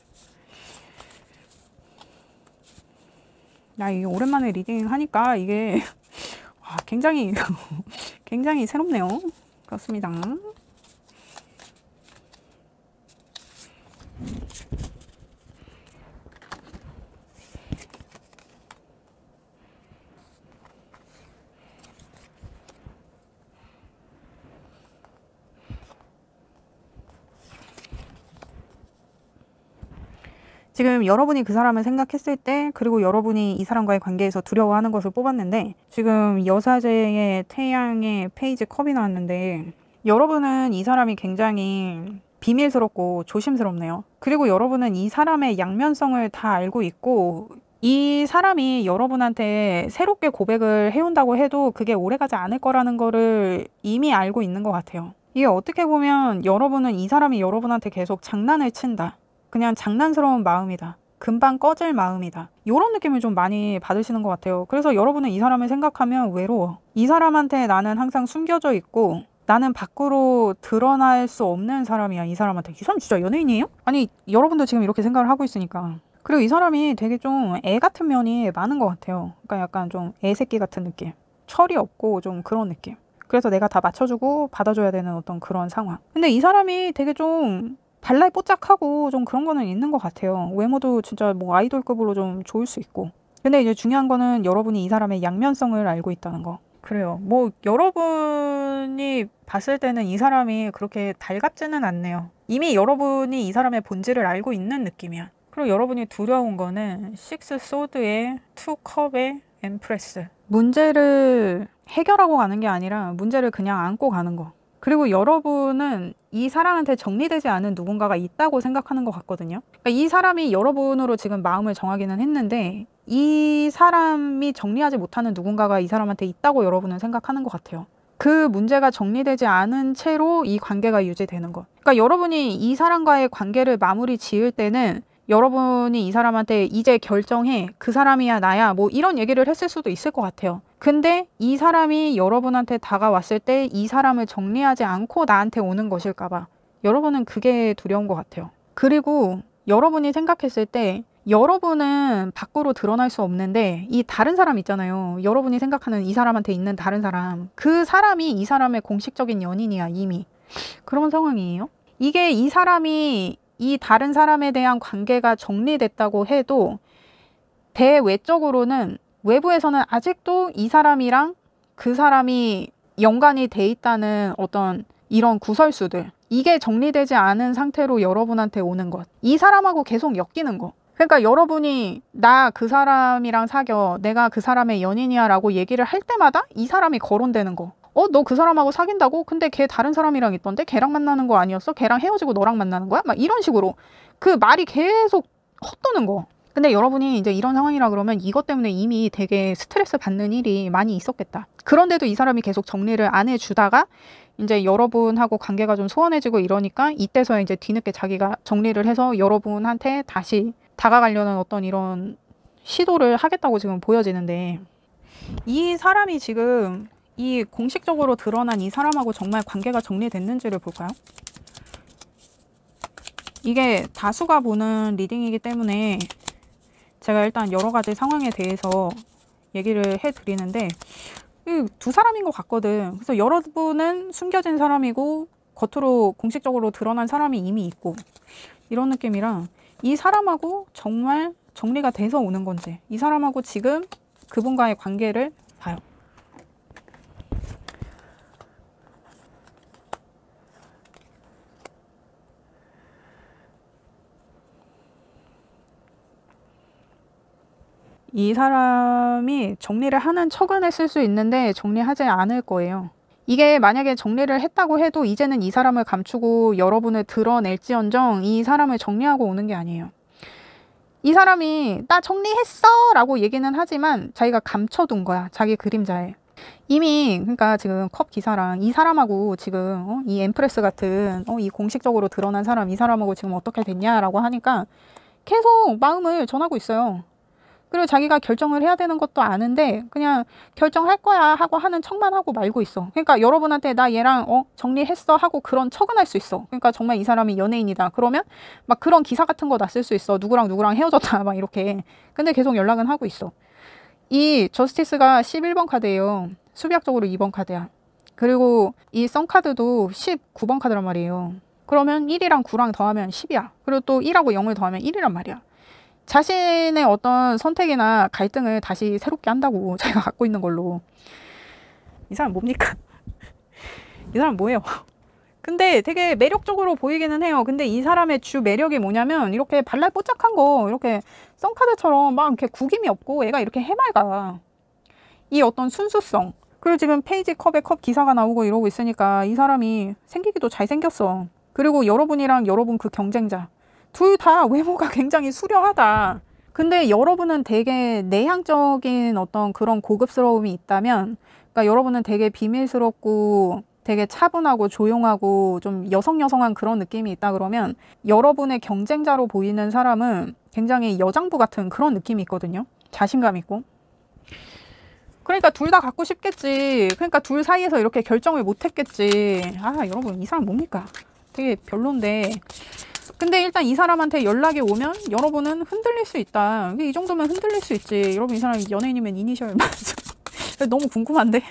이게 오랜만에 리딩 하니까 이게 굉장히 굉장히 새롭네요. 그렇습니다. 지금 여러분이 그 사람을 생각했을 때, 그리고 여러분이 이 사람과의 관계에서 두려워하는 것을 뽑았는데, 지금 여사제의 태양의 페이지 컵이 나왔는데, 여러분은 이 사람이 굉장히 비밀스럽고 조심스럽네요. 그리고 여러분은 이 사람의 양면성을 다 알고 있고, 이 사람이 여러분한테 새롭게 고백을 해온다고 해도 그게 오래가지 않을 거라는 거를 이미 알고 있는 것 같아요. 이게 어떻게 보면 여러분은 이 사람이 여러분한테 계속 장난을 친다. 그냥 장난스러운 마음이다. 금방 꺼질 마음이다. 이런 느낌을 좀 많이 받으시는 것 같아요. 그래서 여러분은 이 사람을 생각하면 외로워. 이 사람한테 나는 항상 숨겨져 있고 나는 밖으로 드러날 수 없는 사람이야. 이 사람한테. 이 사람 진짜 연예인이에요? 아니, 여러분도 지금 이렇게 생각을 하고 있으니까. 그리고 이 사람이 되게 좀 애 같은 면이 많은 것 같아요. 그러니까 약간 좀 애새끼 같은 느낌. 철이 없고 좀 그런 느낌. 그래서 내가 다 맞춰주고 받아줘야 되는 어떤 그런 상황. 근데 이 사람이 되게 좀 발랄뽀짝하고 좀 그런 거는 있는 것 같아요. 외모도 진짜 뭐 아이돌급으로 좀 좋을 수 있고. 근데 이제 중요한 거는 여러분이 이 사람의 양면성을 알고 있다는 거. 그래요. 뭐 여러분이 봤을 때는 이 사람이 그렇게 달갑지는 않네요. 이미 여러분이 이 사람의 본질을 알고 있는 느낌이야. 그리고 여러분이 두려운 거는 식스 소드의 투 컵의 엠프레스. 문제를 해결하고 가는 게 아니라 문제를 그냥 안고 가는 거. 그리고 여러분은 이 사람한테 정리되지 않은 누군가가 있다고 생각하는 것 같거든요. 그러니까 이 사람이 여러분으로 지금 마음을 정하기는 했는데 이 사람이 정리하지 못하는 누군가가 이 사람한테 있다고 여러분은 생각하는 것 같아요. 그 문제가 정리되지 않은 채로 이 관계가 유지되는 것. 그러니까 여러분이 이 사람과의 관계를 마무리 지을 때는 여러분이 이 사람한테 이제 결정해. 그 사람이야 나야 뭐 이런 얘기를 했을 수도 있을 것 같아요. 근데 이 사람이 여러분한테 다가왔을 때 이 사람을 정리하지 않고 나한테 오는 것일까 봐. 여러분은 그게 두려운 것 같아요. 그리고 여러분이 생각했을 때 여러분은 밖으로 드러날 수 없는데 이 다른 사람 있잖아요. 여러분이 생각하는 이 사람한테 있는 다른 사람. 그 사람이 이 사람의 공식적인 연인이야 이미. 그런 상황이에요. 이게 이 사람이 이 다른 사람에 대한 관계가 정리됐다고 해도 대외적으로는 외부에서는 아직도 이 사람이랑 그 사람이 연관이 돼 있다는 어떤 이런 구설수들. 이게 정리되지 않은 상태로 여러분한테 오는 것. 이 사람하고 계속 엮이는 거. 그러니까 여러분이 나 그 사람이랑 사겨. 내가 그 사람의 연인이야 라고 얘기를 할 때마다 이 사람이 거론되는 거. 너 그 사람하고 사귄다고? 근데 걔 다른 사람이랑 있던데? 걔랑 만나는 거 아니었어? 걔랑 헤어지고 너랑 만나는 거야? 막 이런 식으로 그 말이 계속 헛도는 거. 근데 여러분이 이제 이런 상황이라 그러면 이것 때문에 이미 되게 스트레스 받는 일이 많이 있었겠다. 그런데도 이 사람이 계속 정리를 안 해주다가 이제 여러분하고 관계가 좀 소원해지고 이러니까 이때서야 이제 뒤늦게 자기가 정리를 해서 여러분한테 다시 다가가려는 어떤 이런 시도를 하겠다고 지금 보여지는데 이 사람이 지금 이 공식적으로 드러난 이 사람하고 정말 관계가 정리됐는지를 볼까요? 이게 다수가 보는 리딩이기 때문에 제가 일단 여러 가지 상황에 대해서 얘기를 해드리는데 이 두 사람인 것 같거든. 그래서 여러분은 숨겨진 사람이고 겉으로 공식적으로 드러난 사람이 이미 있고 이런 느낌이라 이 사람하고 정말 정리가 돼서 오는 건지 이 사람하고 지금 그분과의 관계를 봐요. 이 사람이 정리를 하는 척은 했을 수 있는데 정리하지 않을 거예요. 이게 만약에 정리를 했다고 해도 이제는 이 사람을 감추고 여러분을 드러낼지언정 이 사람을 정리하고 오는 게 아니에요. 이 사람이 나 정리했어 라고 얘기는 하지만 자기가 감춰둔 거야. 자기 그림자에. 이미 그러니까 지금 컵 기사랑 이 사람하고 지금 이 엠프레스 같은 이 공식적으로 드러난 사람 이 사람하고 지금 어떻게 됐냐라고 하니까 계속 마음을 전하고 있어요. 그리고 자기가 결정을 해야 되는 것도 아는데 그냥 결정할 거야 하고 하는 척만 하고 말고 있어. 그러니까 여러분한테 나 얘랑 정리했어 하고 그런 척은 할 수 있어. 그러니까 정말 이 사람이 연예인이다. 그러면 막 그런 기사 같은 거 났을 수 있어. 누구랑 누구랑 헤어졌다 막 이렇게. 근데 계속 연락은 하고 있어. 이 저스티스가 11번 카드예요. 수비학적으로 2번 카드야. 그리고 이 썬카드도 19번 카드란 말이에요. 그러면 1이랑 9랑 더하면 10이야. 그리고 또 1하고 0을 더하면 1이란 말이야. 자신의 어떤 선택이나 갈등을 다시 새롭게 한다고 자기가 갖고 있는 걸로. 이 사람 뭡니까? 이 사람 뭐예요? 근데 되게 매력적으로 보이기는 해요. 근데 이 사람의 주 매력이 뭐냐면 이렇게 발랄 뽀짝한 거 이렇게 썬카드처럼 막 이렇게 구김이 없고 얘가 이렇게 해맑아. 이 어떤 순수성. 그리고 지금 페이지 컵에 컵 기사가 나오고 이러고 있으니까 이 사람이 생기기도 잘생겼어. 그리고 여러분이랑 여러분 그 경쟁자 둘 다 외모가 굉장히 수려하다. 근데 여러분은 되게 내향적인 어떤 그런 고급스러움이 있다면, 그러니까 여러분은 되게 비밀스럽고 되게 차분하고 조용하고 좀 여성여성한 그런 느낌이 있다 그러면 여러분의 경쟁자로 보이는 사람은 굉장히 여장부 같은 그런 느낌이 있거든요. 자신감 있고. 그러니까 둘 다 갖고 싶겠지. 그러니까 둘 사이에서 이렇게 결정을 못 했겠지. 아, 여러분 이 사람 뭡니까? 되게 별론데. 근데 일단 이 사람한테 연락이 오면 여러분은 흔들릴 수 있다. 이 정도면 흔들릴 수 있지. 여러분 이 사람 연예인이면 이니셜 맞죠? 너무 궁금한데.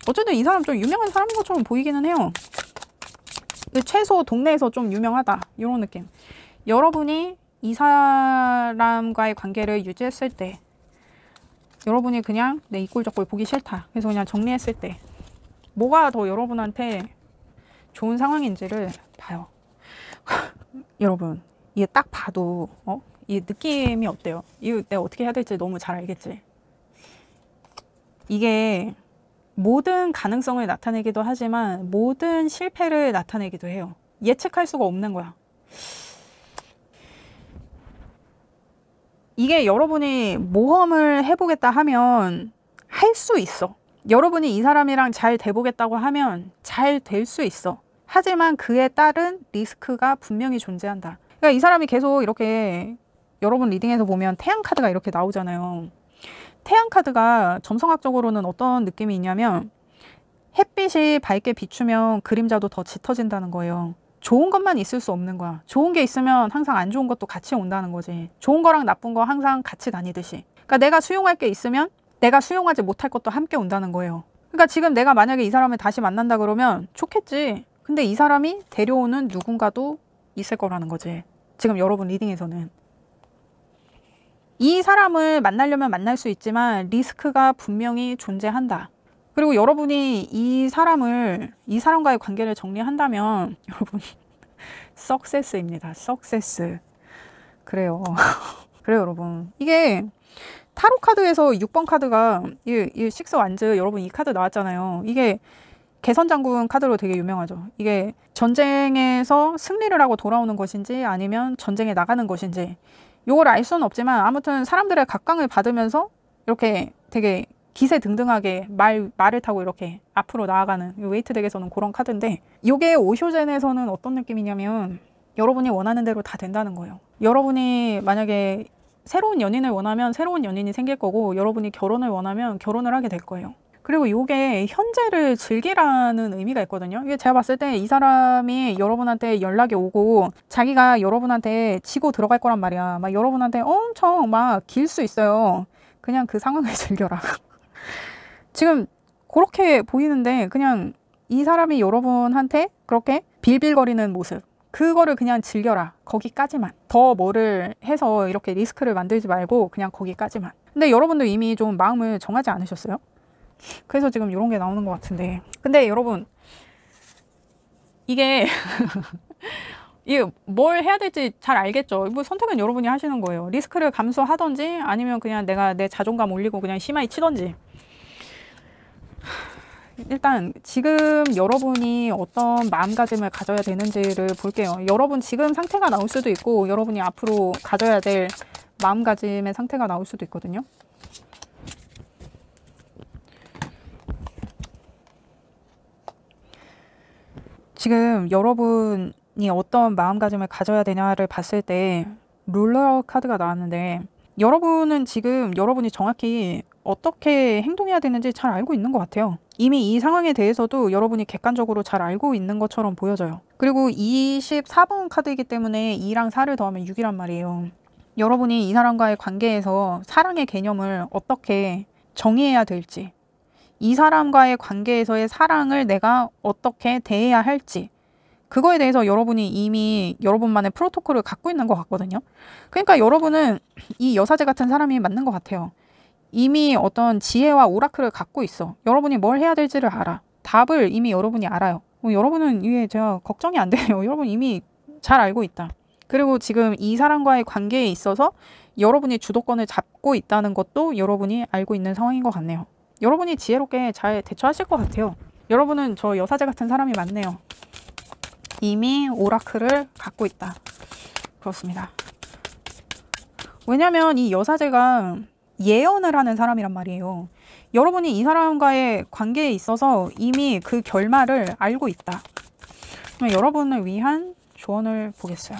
어쨌든 이 사람 좀 유명한 사람인 것처럼 보이기는 해요. 최소 동네에서 좀 유명하다. 이런 느낌. 여러분이 이 사람과의 관계를 유지했을 때 여러분이 그냥 내 이 꼴 저 꼴 보기 싫다. 그래서 그냥 정리했을 때 뭐가 더 여러분한테 좋은 상황인지를 봐요. 여러분 이게 딱 봐도 이 느낌이 어때요? 이거 내가 어떻게 해야 될지 너무 잘 알겠지? 이게 모든 가능성을 나타내기도 하지만 모든 실패를 나타내기도 해요. 예측할 수가 없는 거야. 이게 여러분이 모험을 해보겠다 하면 할 수 있어. 여러분이 이 사람이랑 잘 돼보겠다고 하면 잘 될 수 있어. 하지만 그에 따른 리스크가 분명히 존재한다. 그러니까 이 사람이 계속 이렇게 여러분 리딩에서 보면 태양 카드가 이렇게 나오잖아요. 태양 카드가 점성학적으로는 어떤 느낌이 있냐면 햇빛이 밝게 비추면 그림자도 더 짙어진다는 거예요. 좋은 것만 있을 수 없는 거야. 좋은 게 있으면 항상 안 좋은 것도 같이 온다는 거지. 좋은 거랑 나쁜 거 항상 같이 다니듯이. 그러니까 내가 수용할 게 있으면 내가 수용하지 못할 것도 함께 온다는 거예요. 그러니까 지금 내가 만약에 이 사람을 다시 만난다 그러면 좋겠지. 근데 이 사람이 데려오는 누군가도 있을 거라는 거지. 지금 여러분 리딩에서는. 이 사람을 만나려면 만날 수 있지만 리스크가 분명히 존재한다. 그리고 여러분이 이 사람과의 관계를 정리한다면 여러분 석세스입니다. 석세스. 그래요. 그래요 여러분. 이게 타로 카드에서 6번 카드가 이 식스 완즈 여러분 이 카드 나왔잖아요. 이게 개선장군 카드로 되게 유명하죠. 이게 전쟁에서 승리를 하고 돌아오는 것인지 아니면 전쟁에 나가는 것인지 요걸 알 수는 없지만 아무튼 사람들의 각광을 받으면서 이렇게 되게 기세등등하게 말을 타고 이렇게 앞으로 나아가는 웨이트 덱에서는 그런 카드인데 이게 오쇼젠에서는 어떤 느낌이냐면 여러분이 원하는 대로 다 된다는 거예요. 여러분이 만약에 새로운 연인을 원하면 새로운 연인이 생길 거고 여러분이 결혼을 원하면 결혼을 하게 될 거예요. 그리고 이게 현재를 즐기라는 의미가 있거든요. 이게 제가 봤을 때 이 사람이 여러분한테 연락이 오고 자기가 여러분한테 지고 들어갈 거란 말이야. 막 여러분한테 엄청 막 길 수 있어요. 그냥 그 상황을 즐겨라. 지금 그렇게 보이는데 그냥 이 사람이 여러분한테 그렇게 빌빌거리는 모습 그거를 그냥 즐겨라. 거기까지만. 더 뭐를 해서 이렇게 리스크를 만들지 말고 그냥 거기까지만. 근데 여러분도 이미 좀 마음을 정하지 않으셨어요? 그래서 지금 이런 게 나오는 것 같은데 근데 여러분 이게 이게 뭘 해야 될지 잘 알겠죠? 뭐 선택은 여러분이 하시는 거예요. 리스크를 감수하던지 아니면 그냥 내가 내 자존감 올리고 그냥 심하게 치던지. 일단 지금 여러분이 어떤 마음가짐을 가져야 되는지를 볼게요. 여러분 지금 상태가 나올 수도 있고 여러분이 앞으로 가져야 될 마음가짐의 상태가 나올 수도 있거든요. 지금 여러분이 어떤 마음가짐을 가져야 되냐를 봤을 때 룰러 카드가 나왔는데 여러분은 지금 여러분이 정확히 어떻게 행동해야 되는지 잘 알고 있는 것 같아요. 이미 이 상황에 대해서도 여러분이 객관적으로 잘 알고 있는 것처럼 보여져요. 그리고 24번 카드이기 때문에 2랑 4를 더하면 6이란 말이에요. 여러분이 이 사람과의 관계에서 사랑의 개념을 어떻게 정의해야 될지 이 사람과의 관계에서의 사랑을 내가 어떻게 대해야 할지 그거에 대해서 여러분이 이미 여러분만의 프로토콜을 갖고 있는 것 같거든요. 그러니까 여러분은 이 여사제 같은 사람이 맞는 것 같아요. 이미 어떤 지혜와 오라클을 갖고 있어. 여러분이 뭘 해야 될지를 알아. 답을 이미 여러분이 알아요. 여러분은 이게 제가 걱정이 안 돼요. 여러분 이미 잘 알고 있다. 그리고 지금 이 사람과의 관계에 있어서 여러분이 주도권을 잡고 있다는 것도 여러분이 알고 있는 상황인 것 같네요. 여러분이 지혜롭게 잘 대처하실 것 같아요. 여러분은 저 여사제 같은 사람이 많네요. 이미 오라클을 갖고 있다. 그렇습니다. 왜냐면 이 여사제가 예언을 하는 사람이란 말이에요. 여러분이 이 사람과의 관계에 있어서 이미 그 결말을 알고 있다. 여러분을 위한 조언을 보겠어요.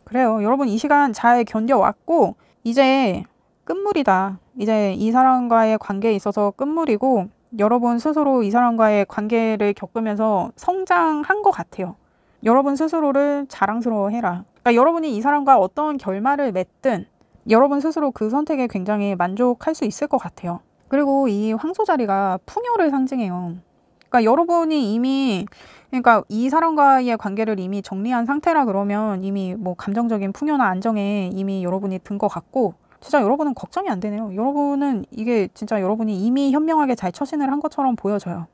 그래요. 여러분 이 시간 잘 견뎌왔고 이제 끝물이다. 이제 이 사람과의 관계에 있어서 끝물이고 여러분 스스로 이 사람과의 관계를 겪으면서 성장한 것 같아요. 여러분 스스로를 자랑스러워해라. 그러니까 여러분이 이 사람과 어떤 결말을 맺든 여러분 스스로 그 선택에 굉장히 만족할 수 있을 것 같아요. 그리고 이 황소 자리가 풍요를 상징해요. 그러니까 여러분이 이미 그러니까 이 사람과의 관계를 이미 정리한 상태라 그러면 이미 뭐 감정적인 풍요나 안정에 이미 여러분이 든 것 같고 진짜 여러분은 걱정이 안 되네요. 여러분은 이게 진짜 여러분이 이미 현명하게 잘 처신을 한 것처럼 보여져요.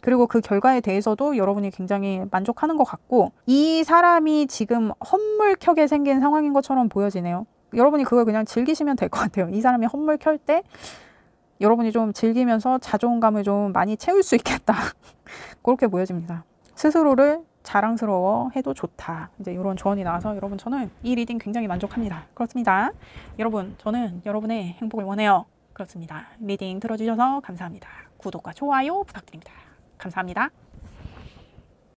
그리고 그 결과에 대해서도 여러분이 굉장히 만족하는 것 같고 이 사람이 지금 헛물켜게 생긴 상황인 것처럼 보여지네요. 여러분이 그걸 그냥 즐기시면 될 것 같아요. 이 사람이 헛물 켤 때 여러분이 좀 즐기면서 자존감을 좀 많이 채울 수 있겠다. 그렇게 보여집니다. 스스로를 자랑스러워 해도 좋다. 이제 이런 조언이 나와서 여러분 저는 이 리딩 굉장히 만족합니다. 그렇습니다. 여러분 저는 여러분의 행복을 원해요. 그렇습니다. 리딩 들어주셔서 감사합니다. 구독과 좋아요 부탁드립니다. 감사합니다.